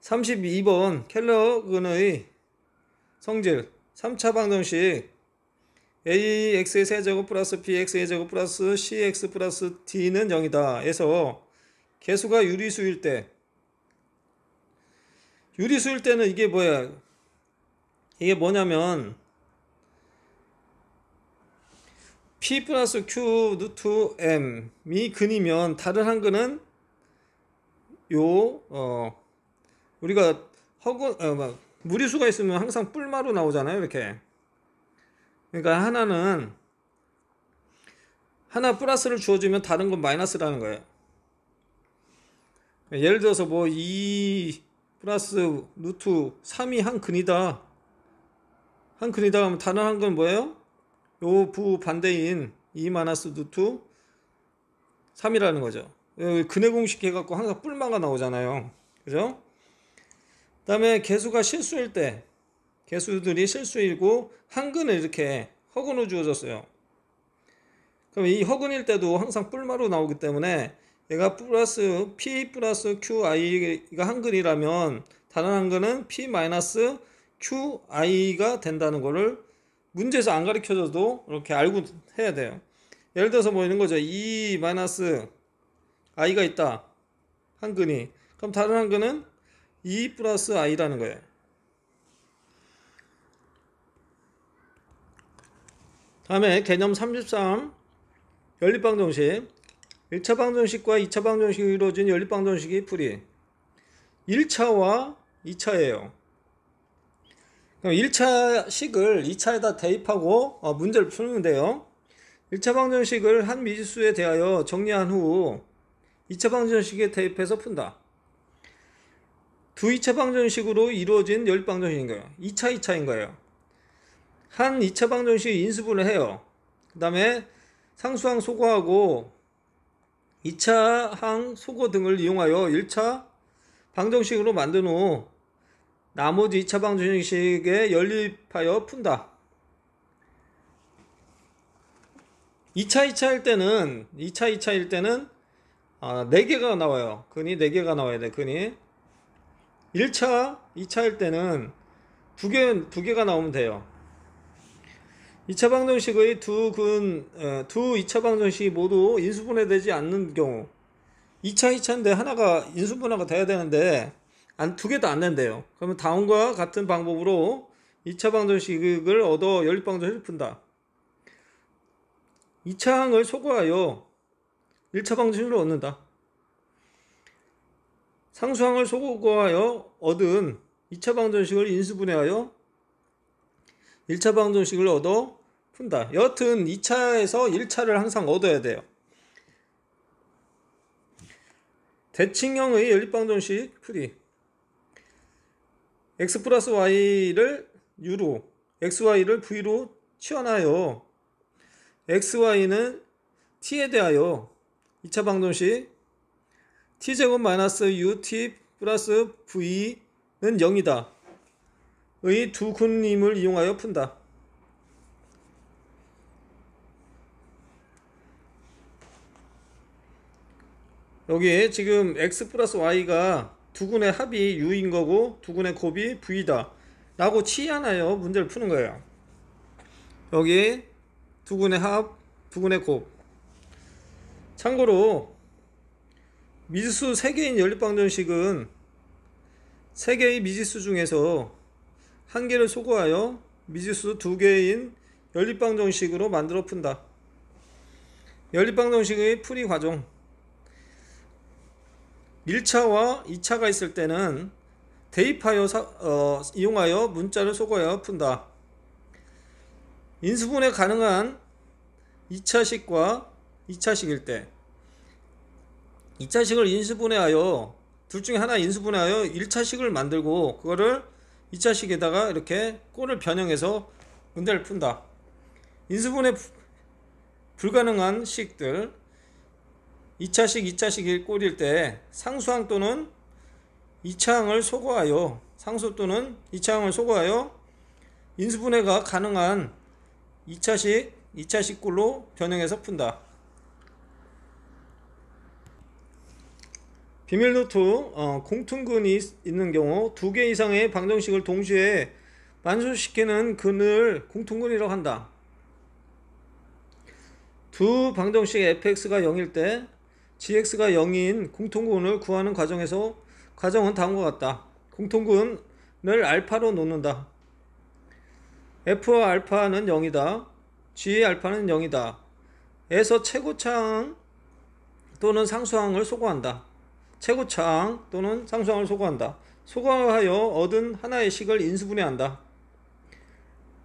32번 켈러근의 성질 3차 방정식 ax의 세제곱 플러스 bx의 제곱 플러스 cx 플러스 d는 0이다 에서 개수가 유리수일 때는 이게 뭐야? 이게 뭐냐면 p 플러스 q 루트 m이 근이면 다른 한 근은 우리가 무리수가 있으면 항상 뿔마로 나오잖아요. 이렇게. 그러니까 하나 플러스를 주어주면 다른 건 마이너스라는 거예요. 예를 들어서 2 플러스 루트 3이 한 근이다. 한 근이다 하면 다른 한 건 뭐예요? 요 부반대인 2 마이너스 루트 3이라는 거죠. 근의 공식 해갖고 항상 뿔마가 나오잖아요. 그죠? 그 다음에 개수가 실수일 때 개수들이 실수이고 한 근을 이렇게 허근으로 주어졌어요. 그럼 이 허근일 때도 항상 뿔마로 나오기 때문에 얘가 플러스 p 플러스 qi가 한 근이라면 다른 한 근은 p 마이너스 qi가 된다는 거를 문제에서 안 가르쳐줘도 이렇게 알고 해야 돼요. 예를 들어서 이런 거죠. 2 마이너스 i가 있다. 한 근이. 그럼 다른 한 근은 2 플러스 i라는 거예요. 다음에 개념 33 연립방정식 1차 방정식과 2차 방정식이 이루어진 연립방정식이 풀이 1차와 2차예요. 그럼 1차 식을 2차에다 대입하고 문제를 풀면 돼요. 1차 방정식을 한 미지수에 대하여 정리한 후 2차 방정식에 대입해서 푼다. 두 2차 방정식으로 이루어진 연립방정식인 거예요. 2차 2차인 거예요. 한 2차 방정식 인수분을 해요. 그 다음에 상수항 소거하고 2차 항 소거 등을 이용하여 1차 방정식으로 만든 후 나머지 2차 방정식에 연립하여 푼다. 2차 2차일 때는 4개가 나와요. 근이 4개가 나와야 돼. 근이 1차 2차일 때는 2개가 나오면 돼요. 2차 방정식의 두 2차 방정식이 모두 인수분해되지 않는 경우 2차 2차인데 하나가 인수분해가 돼야 되는데 2개 다 안 된대요. 그러면 다음과 같은 방법으로 2차 방정식을 얻어 연립방정식을 푼다. 2차 항을 소거하여 1차 방정식을 얻는다. 상수항을 소거하여 얻은 2차 방정식을 인수분해하여 1차 방정식을 얻어 푼다. 여하튼 2차에서 1차를 항상 얻어야 돼요. 대칭형의 연립방정식 풀이. x 플러스 y를 u로 xy를 v로 치환하여 xy는 t에 대하여 2차 방정식 t제곱 마이너스 ut 플러스 v는 0이다 의 두 군림을 이용하여 푼다. 여기에 지금 x 플러스 y가 두 군의 합이 u인 거고 두 군의 곱이 v다 라고 치환하여 문제를 푸는 거예요. 여기 두 군의 합, 두 군의 곱. 참고로 미지수 3개인 연립방정식은 3개의 미지수 중에서 1개를 소거하여 미지수 2개인 연립방정식으로 만들어 푼다. 연립방정식의 풀이 과정. 1차와 2차가 있을 때는 대입하여 이용하여 문자를 소거하여 푼다. 인수분해 가능한 2차식과 2차식일 때 2차식을 인수분해하여 둘 중에 하나 인수분해하여 1차식을 만들고 그거를 2차식에다가 이렇게 꼴을 변형해서 문제를 푼다. 인수분해 불가능한 식들 2차식, 2차식일 꼴일 때 상수항 또는 2차항을 소거하여 상수 또는 2차항을 소거하여 인수분해가 가능한 2차식, 2차식 꼴로 변형해서 푼다. 비밀노트 공통근이 있는 경우 2개 이상의 방정식을 동시에 만족시키는 근을 공통근이라고 한다. 두 방정식 fx가 0일 때 gx가 0인 공통근을 구하는 과정은 다음과 같다. 공통근을 알파로 놓는다. f와 알파는 0이다. g의 알파는 0이다. 에서 최고차항 또는 상수항을 소거한다. 최고차항 또는 상수항을 소거한다. 소거하여 얻은 하나의 식을 인수분해한다.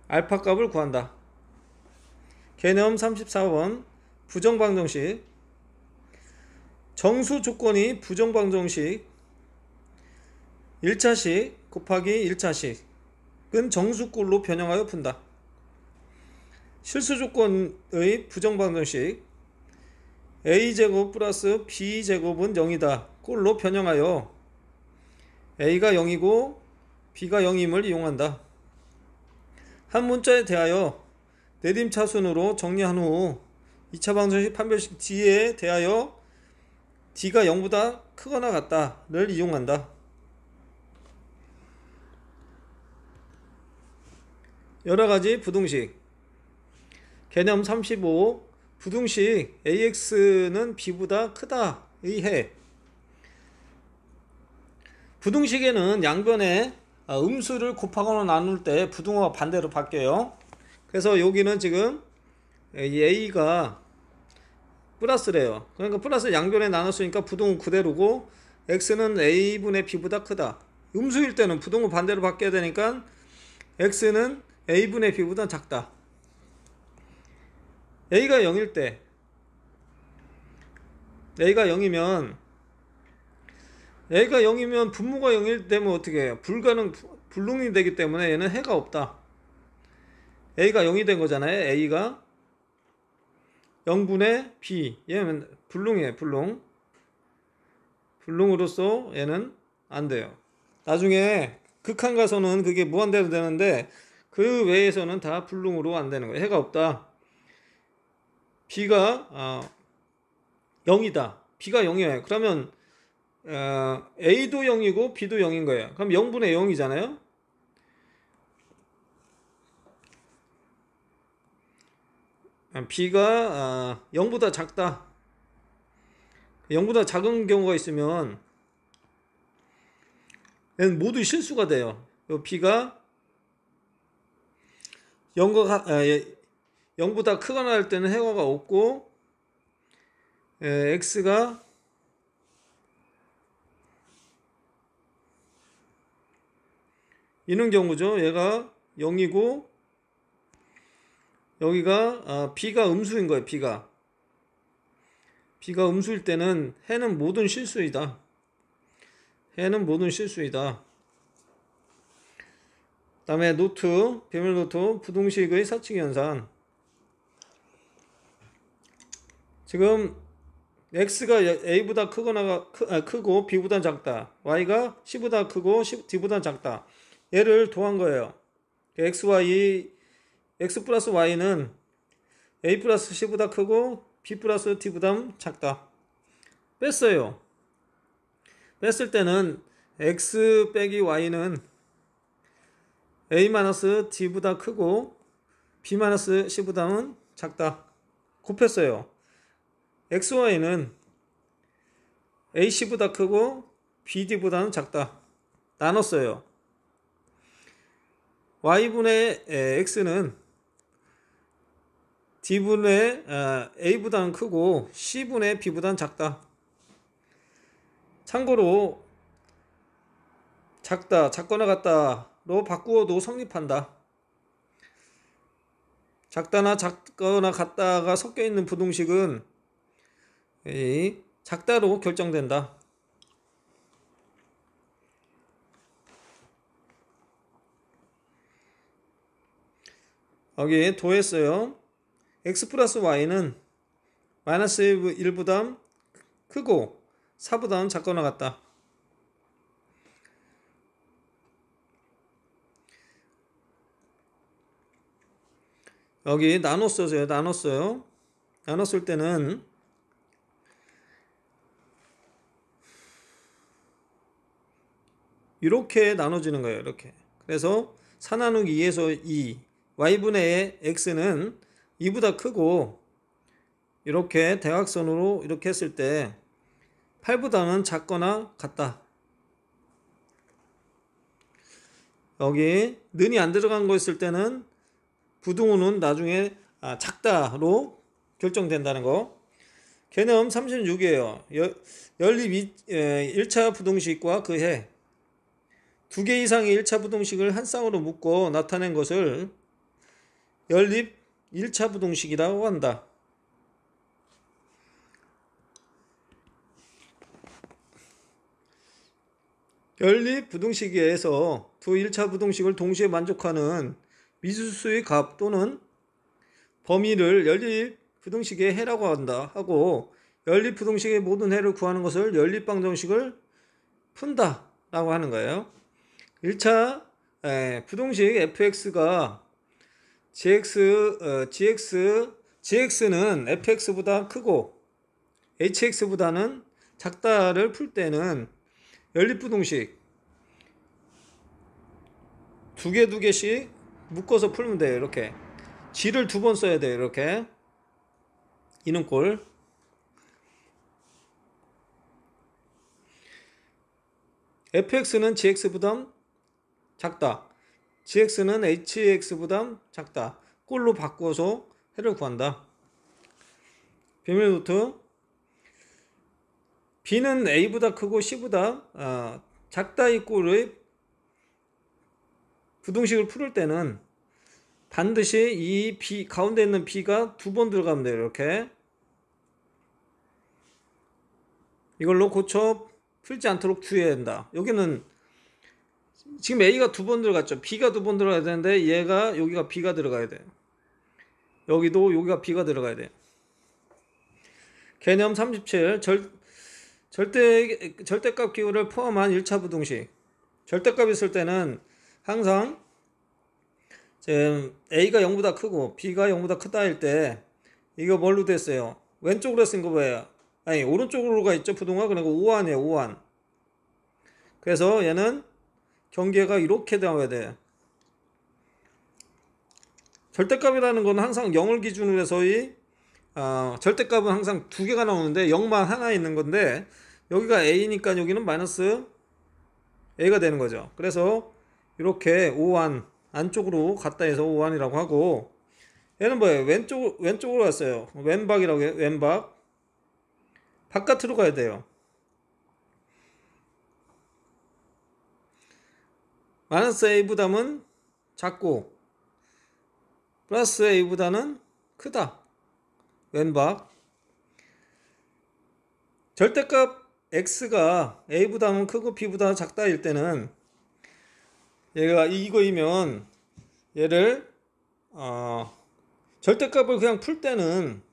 알파 값을 구한다. 개념 34번 부정방정식. 정수 조건이 부정방정식 1차식 곱하기 1차식은 정수꼴로 변형하여 푼다. 실수 조건의 부정방정식 a제곱 플러스 b제곱은 0이다 꼴로 변형하여 a가 0이고 b가 0임을 이용한다. 한 문자에 대하여 내림차순으로 정리한 후 2차 방정식 판별식 d에 대하여 d가 0보다 크거나 같다를 이용한다. 여러가지 부등식. 개념 35 부등식 ax는 b보다 크다의 해. 부등식에는 양변에 음수를 곱하거나 나눌 때 부등호가 반대로 바뀌어요. 그래서 여기는 지금 이 a가 플러스래요. 그러니까 플러스 양변에 나눴으니까 부등호 그대로고 x는 a분의 b보다 크다. 음수일 때는 부등호 반대로 바뀌어야 되니까 x는 a분의 b보다 작다. a가 0일 때 a가 0이면 분모가 0일 때면 어떻게 해요? 불능이 되기 때문에 얘는 해가 없다. a가 0이 된 거잖아요. a가 0분의 b 얘는 불능이에요. 불능으로서 얘는 안 돼요. 나중에 극한 가서는 그게 무한대로 되는데 그 외에서는 다 불능으로 안 되는 거예요. 해가 없다. b가 0이다. b가 0이에요. 그러면 a도 0이고 b도 0인 거예요. 그럼 0분의 0이잖아요. b가 0보다 작다. 0보다 작은 경우가 있으면 얘는 모두 실수가 돼요. b가 0보다 크거나 할 때는 해거가 없고, x가 이런 경우죠. 얘가 0이고 여기가 b가 음수인 거예요. b가 음수일 때는 해는 모든 실수이다. 해는 모든 실수이다. 다음에 노트, 비밀 노트, 부동식의 사칙 현상. 지금 x가 a보다 크고 b보다 작다. y가 c보다 크고 d보다 작다. 얘를 도한 거예요. x 플러스 y는 a 플러스 c보다 크고 b 플러스 d보다 작다. 뺐어요. 뺐을 때는 x 빼기 y는 a 마이너스 d보다 크고 b 마이너스 c보다는 작다. 곱했어요. xy는 ac보다 크고 bd보다는 작다. 나눴어요. y분의 x는 d분의 a보다는 크고 c분의 b보다는 작다. 참고로 작다, 작거나 같다로 바꾸어도 성립한다. 작다나 작거나 같다가 섞여있는 부동식은 작다로 결정된다. 여기 도했어요. x 플러스 y는 마이너스 1보다 크고 4보다는 작거나 같다. 여기 나눴어요. 나눴을 때는 이렇게 나눠지는 거예요. 이렇게. 그래서 4 나누기 2에서 2 y분의 x는 2보다 크고 이렇게 대각선으로 이렇게 했을 때 8보다는 작거나 같다. 여기 는이 안 들어간 거 있을 때는 부등호는 나중에 작다로 결정된다는 거. 개념 36이에요. 연립 1차 부동식과 그 해. 2개 이상의 1차 부동식을 한 쌍으로 묶어 나타낸 것을 연립 1차 부동식이라고 한다. 연립 부동식에서 두 1차 부동식을 동시에 만족하는 미수수의 값 또는 범위를 연립 부동식의 해라고 한다 하고, 연립 부동식의 모든 해를 구하는 것을 연립 방정식을 푼다 라고 하는 거예요. 1차 부동식 fx가 gx는 fx보다 크고 hx보다는 작다를 풀 때는 연립부동식 두 개씩 묶어서 풀면 돼요. 이렇게 g를 2번 써야 돼요. 이렇게 이는꼴. fx는 gx보다 작다, gx는 hx보다 작다. 꼴로 바꿔서 해를 구한다. 비밀 노트. b는 a보다 크고 c보다 작다 이 꼴의 부동식을 풀을 때는 반드시 이 b 가운데 있는 b가 2번 들어가면 돼요. 이렇게 이걸로 고쳐 풀지 않도록 주의해야 된다. 여기는 지금 a가 2번 들어갔죠. b가 2번 들어가야 되는데 얘가 여기가 b가 들어가야 돼요. 여기도 여기가 b가 들어가야 돼요. 개념 37. 절대값 기호를 포함한 1차 부동식. 절대값 있을 때는 항상 a가 0보다 크고 b가 0보다 크다 할 때 이거 뭘로 됐어요? 왼쪽으로 쓴 거 뭐예요? 아니 오른쪽으로가 있죠. 부동화. 그러니까 5완이에요. 5완. 그래서 얘는 경계가 이렇게 나와야 돼. 절대값이라는 건 항상 0을 기준으로 해서의 절대값은 항상 2개가 나오는데 0만 하나 있는 건데 여기가 a니까 여기는 마이너스 a가 되는 거죠. 그래서 이렇게 5완 안쪽으로 갔다 해서 오한이라고 하고, 얘는 뭐예요? 왼쪽으로 갔어요. 왼박이라고 해요. 왼박. 바깥으로 가야 돼요. 마이너스 A보다는 작고 플러스 A보다는 크다. 왼박. 절대값 X가 A보다는 크고 B보다 작다일 때는 얘가 이거이면 얘를 절대값을 그냥 풀 때는,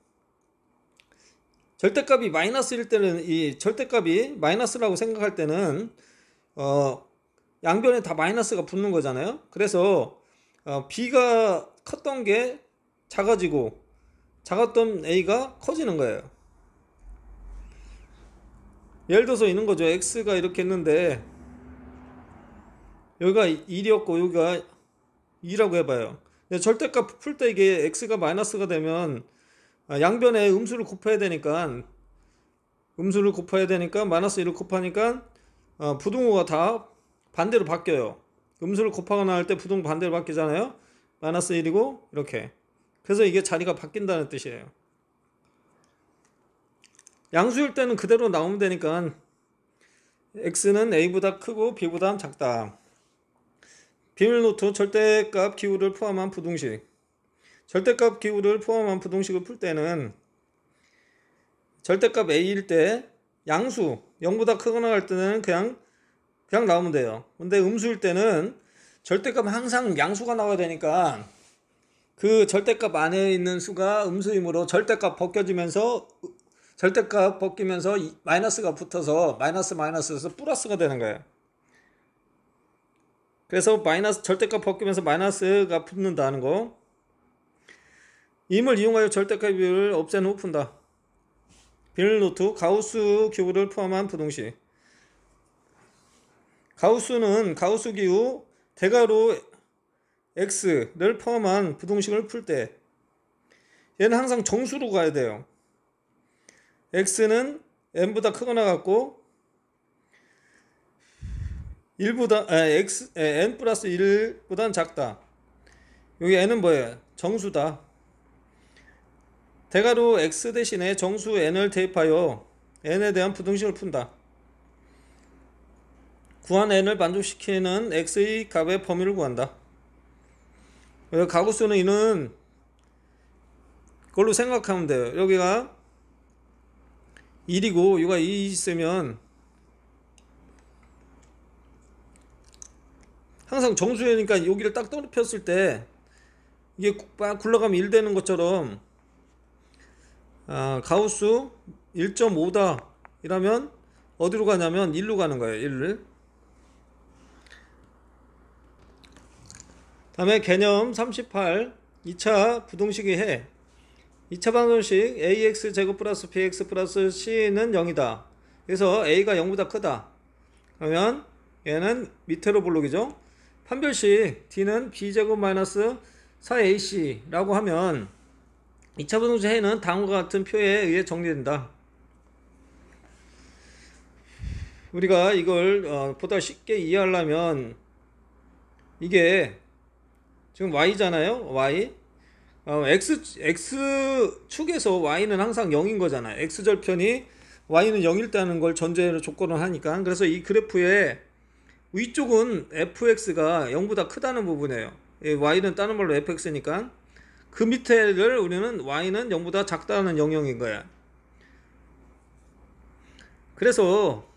절대값이 마이너스일 때는, 이 절대값이 마이너스라고 생각할 때는 양변에 다 마이너스가 붙는 거잖아요. 그래서 B가 컸던 게 작아지고 작았던 A가 커지는 거예요. 예를 들어서 있는 거죠. X가 이렇게 했는데 여기가 1이었고 여기가 2라고 해봐요. 절대값 풀 때 이게 X가 마이너스가 되면 양변에 음수를 곱해야 되니까 마이너스 1을 곱하니까 부등호가 다 반대로 바뀌어요. 음수를 곱하거나 할 때 부등 반대로 바뀌잖아요. 마이너스 1이고 이렇게. 그래서 이게 자리가 바뀐다는 뜻이에요. 양수일 때는 그대로 나오면 되니까 X는 A보다 크고 B보다 작다. 비밀노트: 절대값 기호를 포함한 부등식. 절대값 기호를 포함한 부등식을 풀 때는 절대값 A일 때 양수 0보다 크거나 할 때는 그냥 나오면 돼요. 근데 음수일 때는 절대값 항상 양수가 나와야 되니까 그 절대값 안에 있는 수가 음수이므로 절대값 벗기면서 마이너스가 붙어서 마이너스에서 플러스가 되는 거예요. 그래서 절대값 벗기면서 마이너스가 붙는다는 거. 임을 이용하여 절대값 비율을 없앤 후 푼다. 비밀노트: 가우스 기호를 포함한 부등식. 가우스는 가우스 기호 대괄호 x를 포함한 부등식을 풀 때 얘는 항상 정수로 가야 돼요. x는 n보다 크거나 같고 n 플러스 1보단 작다. 여기 n은 뭐예요? 정수다. 대괄호 x 대신에 정수 n을 대입하여 n에 대한 부등식을 푼다. 구한 n을 만족시키는 x의 값의 범위를 구한다. 가구수는 이는 그걸로 생각하면 돼요. 여기가 1이고 여기가 2 있으면 항상 정수니까 여기를 딱 떨어뜨렸을 때 이게 막 굴러가면 1 되는 것처럼 가우수 1.5다 이러면 어디로 가냐면 1로 가는 거예요. 1을. 다음에 개념 38 2차 부등식의 해. 2차 방정식 ax 제곱 플러스 bx 플러스 c는 0이다. 그래서 a가 0보다 크다. 그러면 얘는 밑으로 볼록이죠. 판별식 d는 b제곱 마이너스 4ac 라고 하면 2차 부등식 해는 다음과 같은 표에 의해 정리된다. 우리가 이걸 보다 쉽게 이해하려면 이게 지금 y잖아요. y. x축에서 y는 항상 0인 거잖아요. x절편이 y는 0일 때 하는 걸 전제로 조건을 하니까. 그래서 이 그래프의 위쪽은 fx가 0보다 크다는 부분이에요. y는 다른 말로 fx니까. 그 밑에를 우리는 y는 0보다 작다는 영역인 거야. 그래서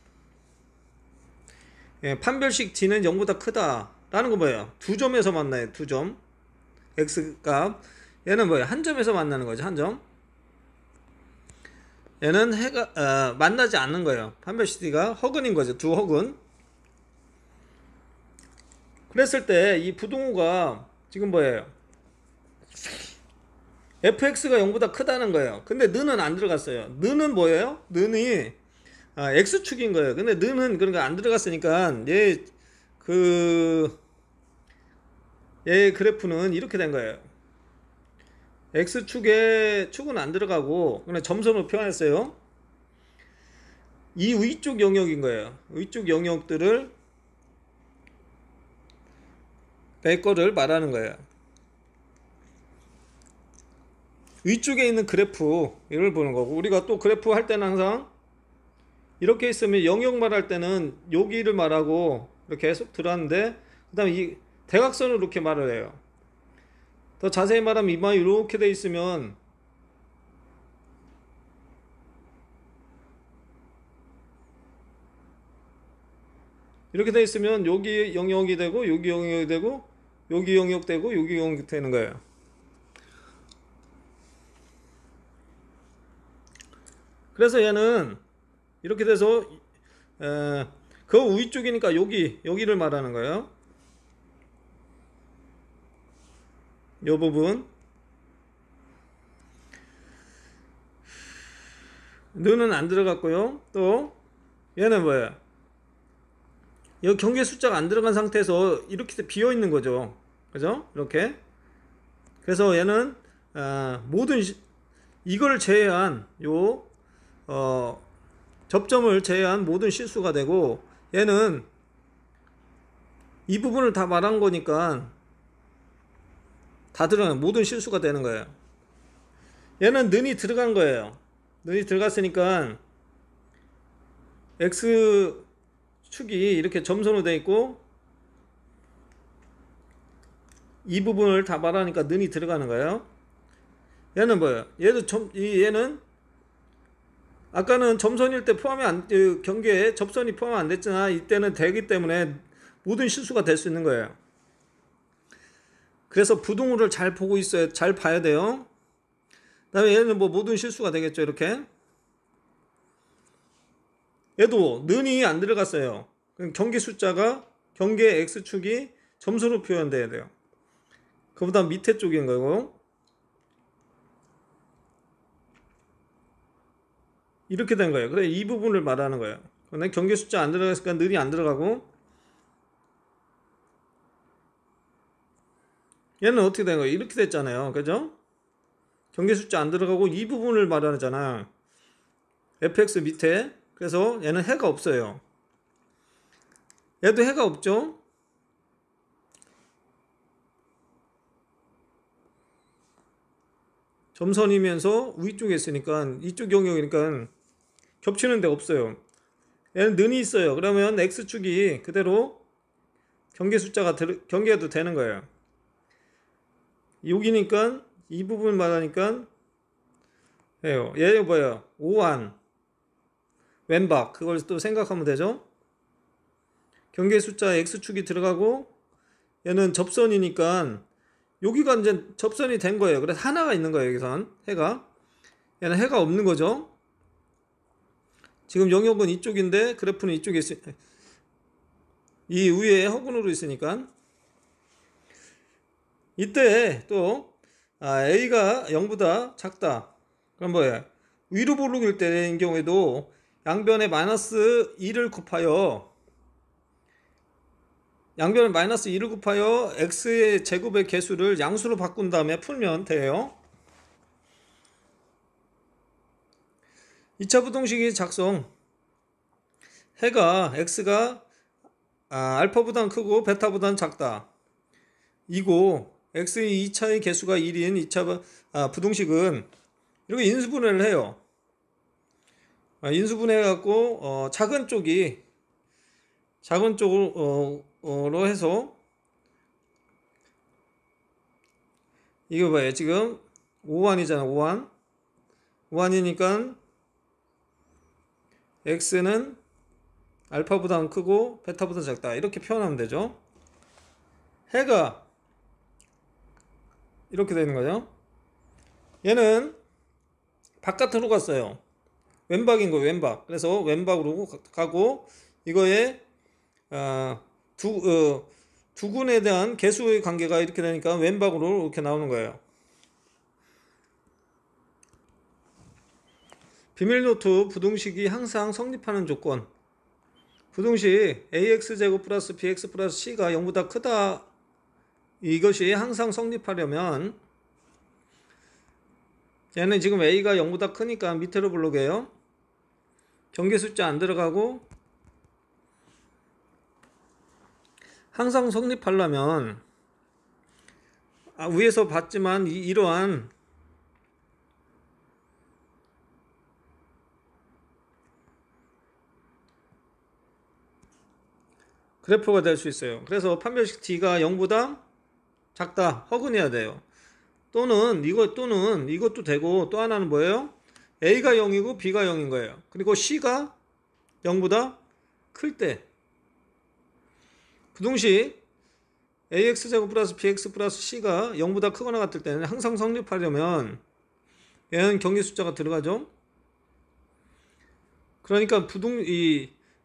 판별식 d는 0보다 크다 라는 건 뭐예요? 두 점에서 만나요. 두 점. x값. 얘는 뭐예요? 한 점에서 만나는 거죠. 한 점. 얘는 만나지 않는 거예요. 판별식 d가 허근인 거죠. 두 허근. 그랬을 때 이 부등호가 지금 뭐예요? fx가 0보다 크다는 거예요. 근데 는은 안 들어갔어요. 는은 뭐예요? 는이 x축인 거예요. 근데 는은 그러니까 안 들어갔으니까 얘 그래프는 이렇게 된 거예요. 축은 안 들어가고 그냥 점선으로 표현했어요. 이 위쪽 영역인 거예요. 위쪽 영역들을 거를 말하는 거예요. 위쪽에 있는 그래프 이걸 보는 거고, 우리가 또 그래프 할 때는 항상 이렇게 있으면 영역 말할 때는 여기를 말하고 이렇게 계속 들어왔는데, 그 다음에 이 대각선으로 이렇게 말을 해요. 더 자세히 말하면 이마 이렇게 돼 있으면 이렇게 돼 있으면 여기 영역이 되고 여기 영역이 되고 여기 영역 되고 여기 영역 되는 거예요. 그래서 얘는 이렇게 돼서 그 위쪽이니까 여기를 말하는 거예요. 이 부분 눈은 안 들어갔고요. 또 얘는 뭐예요? 여기 경계 숫자가 안 들어간 상태에서 이렇게 비어 있는 거죠. 그죠? 이렇게. 그래서 얘는 모든 이걸 제외한 접점을 제외한 모든 실수가 되고, 얘는 이 부분을 다 말한 거니까 다 들어가는 모든 실수가 되는 거예요. 얘는 는이 들어간 거예요. 는이 들어갔으니까 X축이 이렇게 점선으로 되어 있고, 이 부분을 다 말하니까 는이 들어가는 거예요. 얘는 뭐예요? 얘는 아까는 점선일 때 경계에 접선이 포함 안 됐잖아. 이때는 되기 때문에 모든 실수가 될 수 있는 거예요. 그래서 부등호를 잘 보고 있어요. 잘 봐야 돼요. 그 다음에 얘는 뭐 모든 실수가 되겠죠. 이렇게. 얘도 는이 안 들어갔어요. 경계 숫자가 경계 X축이 점수로 표현돼야 돼요. 그보다 밑에 쪽인 거고, 이렇게 된 거예요. 그래, 이 부분을 말하는 거예요. 근데 경계 숫자 안 들어갔으니까 는이 안 들어가고, 얘는 어떻게 된 거예요? 이렇게 됐잖아요. 그죠? 경계 숫자 안 들어가고 이 부분을 말하잖아. fx 밑에. 그래서 얘는 해가 없어요. 얘도 해가 없죠? 점선이면서 위쪽에 있으니까, 이쪽 영역이니까 겹치는 데 없어요. 얘는 는이 있어요. 그러면 x축이 그대로 경계 숫자가 경계해도 되는 거예요. 여기니까 이 부분 말하니까 해요. 얘 뭐예요? 오한 왼박, 그걸 또 생각하면 되죠. 경계 숫자 x축이 들어가고, 얘는 접선이니까 여기가 이제 접선이 된 거예요. 그래서 하나가 있는 거예요. 여기선 해가. 얘는 해가 없는 거죠. 지금 영역은 이쪽인데 그래프는 이쪽에 이 위에 허근으로 있으니까. 이때 또 A가 0보다 작다. 그럼 뭐예요? 위로 볼록일 때인 경우에도 양변에 마이너스 2를 곱하여 x의 제곱의 개수를 양수로 바꾼 다음에 풀면 돼요. 2차 부등식이 작성. 해가 x가 알파보단 크고 베타보단 작다. 이고 x의 2차의 개수가 1인 2차 부등식은 이렇게 인수분해를 해요. 인수분해 해갖고 작은 쪽으로 해서, 이거 봐요. 지금 5완이잖아. 5완이니까 x는 알파보다 크고 베타보다 작다. 이렇게 표현하면 되죠. 해가 이렇게 되는 거죠. 얘는 바깥으로 갔어요. 왼박인 거예요. 왼박. 그래서 왼박으로 가고, 이거에 두 군에 대한 개수의 관계가 이렇게 되니까 왼박으로 이렇게 나오는 거예요. 비밀노트 부등식이 항상 성립하는 조건. 부등식 ax제곱 플러스 bx 플러스 c가 0보다 크다. 이것이 항상 성립하려면, 얘는 지금 a가 0보다 크니까 밑으로 블록이에요. 경계 숫자 안 들어가고, 항상 성립하려면 위에서 봤지만 이러한 그래프가 될 수 있어요. 그래서 판별식 t가 0보다 작다, 허근해야 돼요. 또는 이것도 되고, 또 하나는 뭐예요? a가 0이고 b가 0인 거예요. 그리고 c가 0보다 클 때 부등식 ax제곱 플러스 bx 플러스 c가 0보다 크거나 같을 때는 항상 성립하려면 얘는 경계 숫자가 들어가죠. 그러니까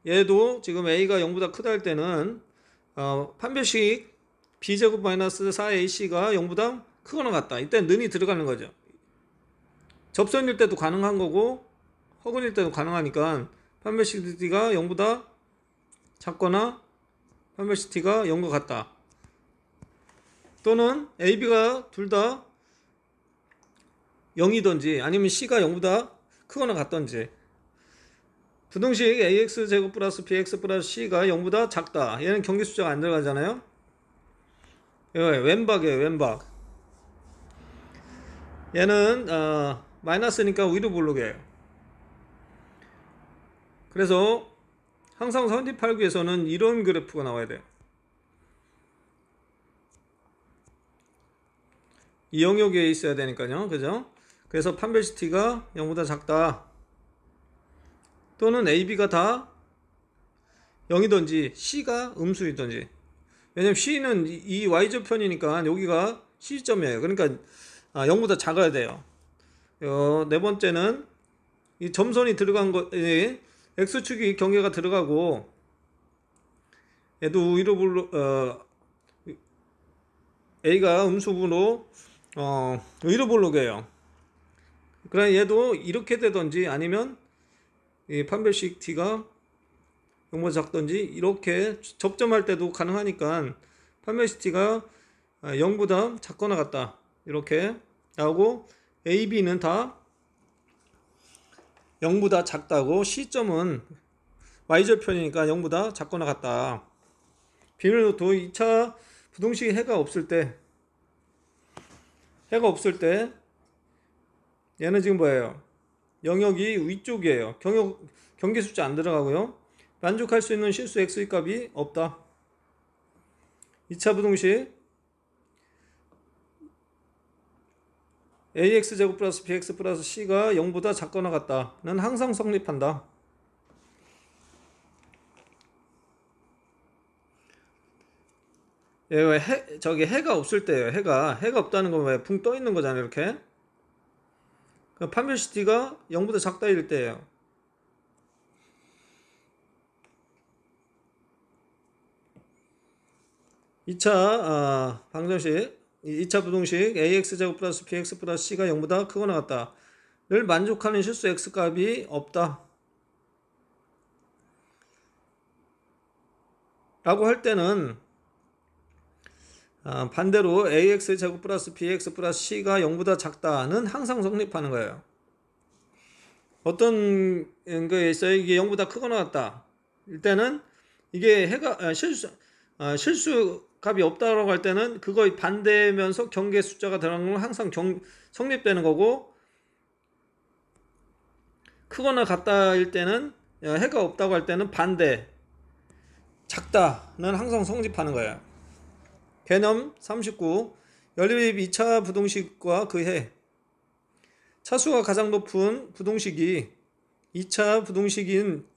얘도 지금 a가 0보다 크다 할 때는 판별식 b제곱 마이너스 4ac가 0보다 크거나 같다. 이때 는이 들어가는 거죠. 접선일 때도 가능한 거고 허근일 때도 가능하니까 판별식 t가 0보다 작거나 판별식 t가 0과 같다. 또는 ab가 둘 다 0이든지 아니면 c가 0보다 크거나 같든지. 부등식 ax제곱 플러스 bx 플러스 c가 0보다 작다. 얘는 경계 숫자가 안 들어가잖아요. 왼박이에요. 왼박. 얘는 마이너스니까 위로 볼록이에요. 그래서 항상 선택하기 위해서는 이런 그래프가 나와야 돼요. 이 영역에 있어야 되니까요. 그죠? 그래서 판별식 t가 0보다 작다. 또는 ab가 다 0이든지 c가 음수이든지. 왜냐면 c는 이 y좌편이니까 여기가 c점이에요. 그러니까 0보다 작아야 돼요. 네 번째는 이 점선이 들어간 거, x축이 경계가 들어가고 얘도 위로 a가 음수분으로 위로 볼록이에요. 그러나 얘도 이렇게 되든지 아니면 이 판별식 t가 0보다 작든지 이렇게 접점할 때도 가능하니까 판별식 t가 0보다 작거나 같다. 이렇게 나오고 A, B는 다 0보다 작다고 C점은 Y절편이니까 0보다 작거나 같다. 비밀노트 2차 부등식이 해가 없을 때 얘는 지금 뭐예요? 영역이 위쪽이에요. 경계 숫자 안 들어가고요. 만족할 수 있는 실수 x의 값이 없다. 2차 부등식 ax제곱 플러스 bx 플러스 c가 0보다 작거나 같다는 항상 성립한다. 저기 해가 없을 때예요. 해가 없다는 건 왜 붕 떠 있는 거잖아요. 이렇게 판별식 t가 0보다 작다 이럴 때예요. 방정식 2차 부등식 ax제곱 플러스 bx 플러스 c가 0보다 크거나 같다를 만족하는 실수 x값이 없다 라고 할 때는 반대로 ax제곱 플러스 bx 플러스 c가 0보다 작다는 항상 성립하는 거예요. 어떤 거에 있어요? 이게 0보다 크거나 같다 일 때는 이게 실수 값이 없다라고 할 때는 그거의 반대면서 경계 숫자가 들어가는 건 항상 성립되는 거고, 크거나 같다일 때는 해가 없다고 할 때는 반대 작다는 항상 성립하는 거예요. 개념 39 연립 2차 부등식과 그 해 차수가 가장 높은 부등식이 2차 부등식인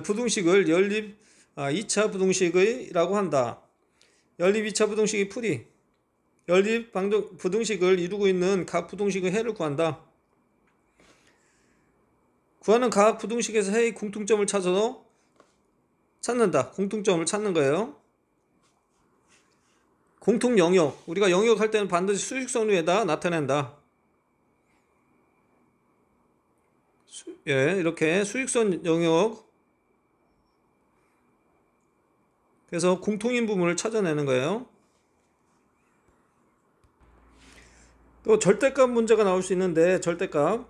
부등식을 연립 2차 부등식이라고 한다. 연립 2차 부등식이 풀이 연립 부등식을 이루고 있는 각 부등식의 해를 구한다. 구하는 각 부등식에서 해의 공통점을 찾는다. 공통점을 찾는 거예요. 공통 영역, 우리가 영역 할 때는 반드시 수직선 위에다 나타낸다. 이렇게 수직선 영역, 그래서 공통인 부분을 찾아내는 거예요. 또 절대값 문제가 나올 수 있는데, 절대값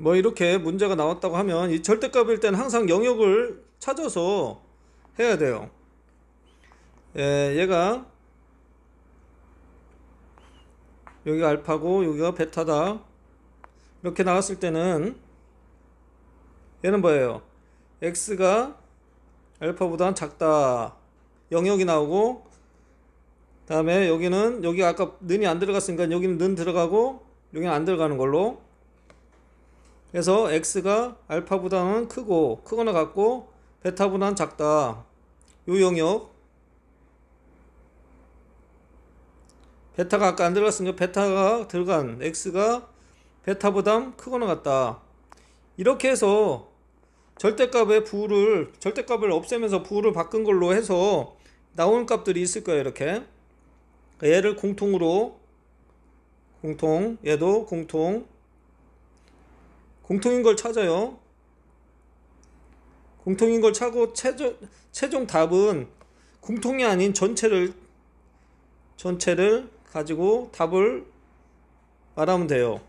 뭐 이렇게 문제가 나왔다고 하면 이 절대값일 때는 항상 영역을 찾아서 해야 돼요. 얘가 여기가 알파고 여기가 베타다 이렇게 나왔을 때는 얘는 뭐예요? x가 알파보다 작다 영역이 나오고, 다음에 여기는 여기 아까 는이 안 들어갔으니까 여기는 는 들어가고 여기는 안 들어가는 걸로 그래서 x가 알파보다는 크거나 같고 베타보다는 작다 요 영역, 베타가 아까 안 들어갔으니까 베타가 들어간 x가 베타보다 크거나 같다 이렇게 해서 절대값을 없애면서 부호를 바꾼 걸로 해서 나오는 값들이 있을 거예요. 이렇게 얘를 공통으로 얘도 공통인 걸 찾아요. 공통인 걸 찾고 최종 답은 공통이 아닌 전체를 가지고 답을 말하면 돼요.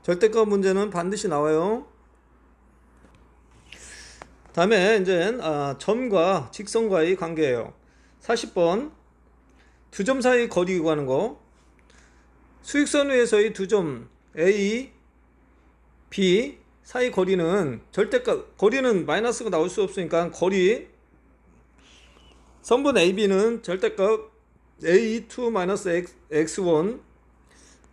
절대값 문제는 반드시 나와요. 다음에 이제 점과 직선과의 관계예요. 40번 두 점 사이 거리 구하는 거. 수직선 위에서의 두 점 A, B 사이 거리는 거리는 마이너스가 나올 수 없으니까 선분 AB는 절대값 A2 X1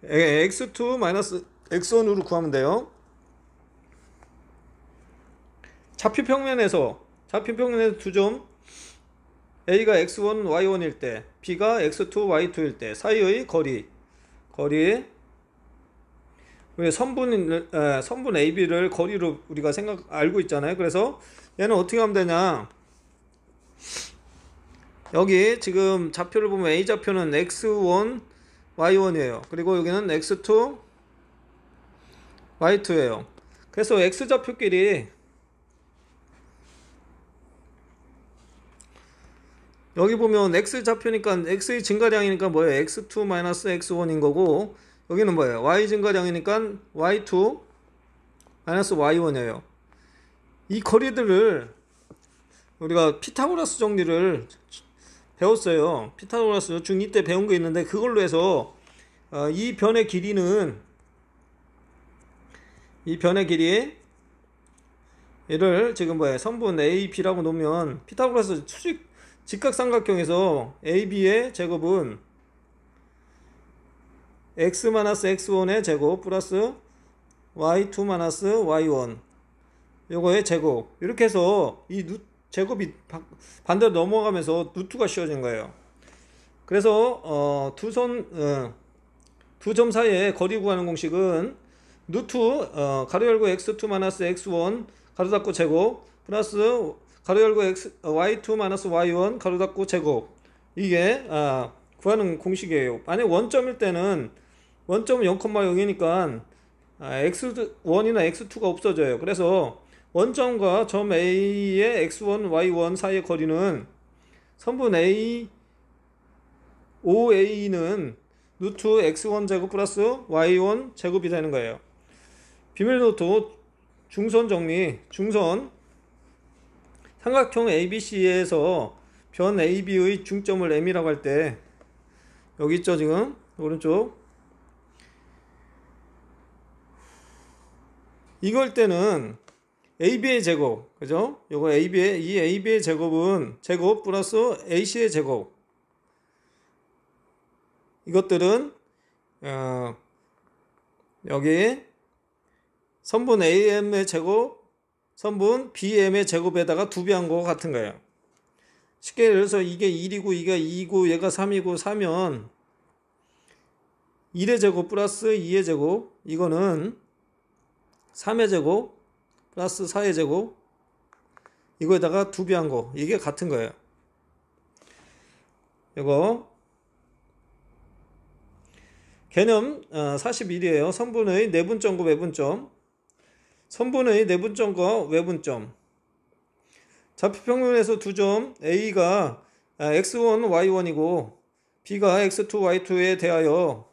X2 X1으로 구하면 돼요. 좌표평면에서 두 점 A가 X1 Y1일 때 B가 X2 Y2일 때 사이의 거리 우리 선분 AB를 거리로 우리가 알고 있잖아요. 그래서 얘는 어떻게 하면 되냐, 여기 지금 좌표를 보면 A 좌표는 X1 Y1이에요. 그리고 여기는 X2 Y2예요. 그래서 X 좌표끼리 여기 보면 X 좌표니까 X의 증가량이니까 뭐예요? X2 X1인 거고, 여기는 뭐예요? Y 증가량이니까 Y2 Y1이에요. 이 거리들을 우리가 피타고라스 정리를 배웠어요. 피타고라스 중2 때 배운 거 있는데 그걸로 해서 이 변의 길이 얘를 지금 뭐예요? 선분 AB라고 놓으면 피타고라스 직각삼각형에서 AB의 제곱은 X-X1의 제곱 플러스 Y2-Y1 요거의 제곱, 이렇게 해서 이 제곱이 반대로 넘어가면서 루트가 씌워진 거예요. 그래서 두 점 사이에 거리 구하는 공식은 루트 가로 열고 X2-X1 가로 닫고 제곱 플러스 가로 열고 Y2-Y1 가로 닫고 제곱, 이게 구하는 공식이에요. 만약 원점일 때는 원점은 0,0이니까 X1이나 X2가 없어져요. 그래서 원점과 점 A의 X1, Y1 사이의 거리는 선분 A, OA는 루트 X1 제곱 플러스 Y1 제곱이 되는 거예요. 비밀 노트 중선 정리. 삼각형 ABC에서 변 AB의 중점을 M이라고 할 때 여기 있죠, 지금 오른쪽. 이걸 때는 AB의 제곱, 그죠? 요거 이 AB의 제곱은 제곱 플러스 AC의 제곱. 이것들은 여기 선분 AM의 제곱, 선분 BM의 제곱에다가 두배한 거 같은 거예요. 쉽게 예를 들어서 이게 1이고 이게 2이고 얘가 3이고 3면 1의 제곱 플러스 2의 제곱, 이거는 3의 제곱 플러스 4의 제곱, 이거에다가 두배한 거, 이게 같은 거예요. 이거 개념 41이에요. 선분의 내분점과 외분점. 선분의 내분점과 외분점. 좌표평면에서 두 점 A가 X1, Y1이고 B가 X2, Y2에 대하여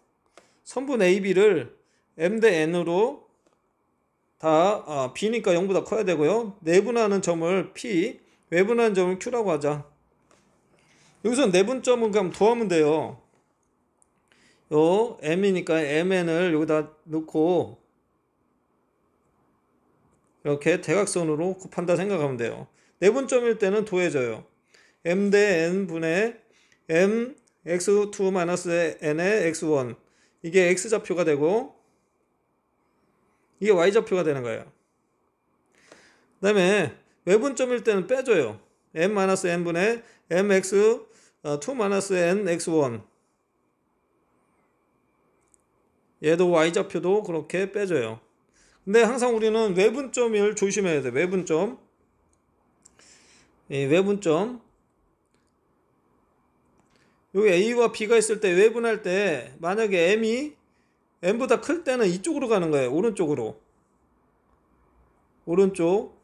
선분 AB를 M 대 N으로 다 b니까 0보다 커야 되고요. 내분하는 점을 p, 외분하는 점을 q라고 하자. 여기서 내분점을 그럼 더하면 돼요. 요 m이니까 mn을 여기다 넣고 이렇게 대각선으로 곱한다 생각하면 돼요. 내분점일 때는 더해져요. m 대 n 분의 m x2-n의 x1, 이게 x좌표가 되고 이게 y좌표가 되는 거예요. 그 다음에 외분점일 때는 빼줘요. m-n 분의 mx2-n x1, 얘도 y좌표도 그렇게 빼줘요. 근데 항상 우리는 외분점을 조심해야 돼. 외분점. 이 외분점. 여기 a와 b가 있을 때 외분할 때 만약에 m이 m보다 클 때는 이쪽으로 가는 거예요. 오른쪽으로. 오른쪽.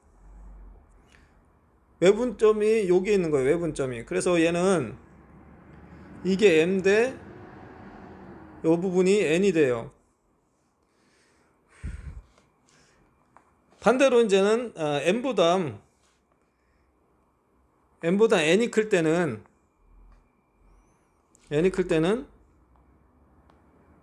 외분점이 여기 있는 거예요. 외분점이. 그래서 얘는 이게 m 대 이 부분이 n이 돼요. 반대로 이제는 m보다 n이 클 때는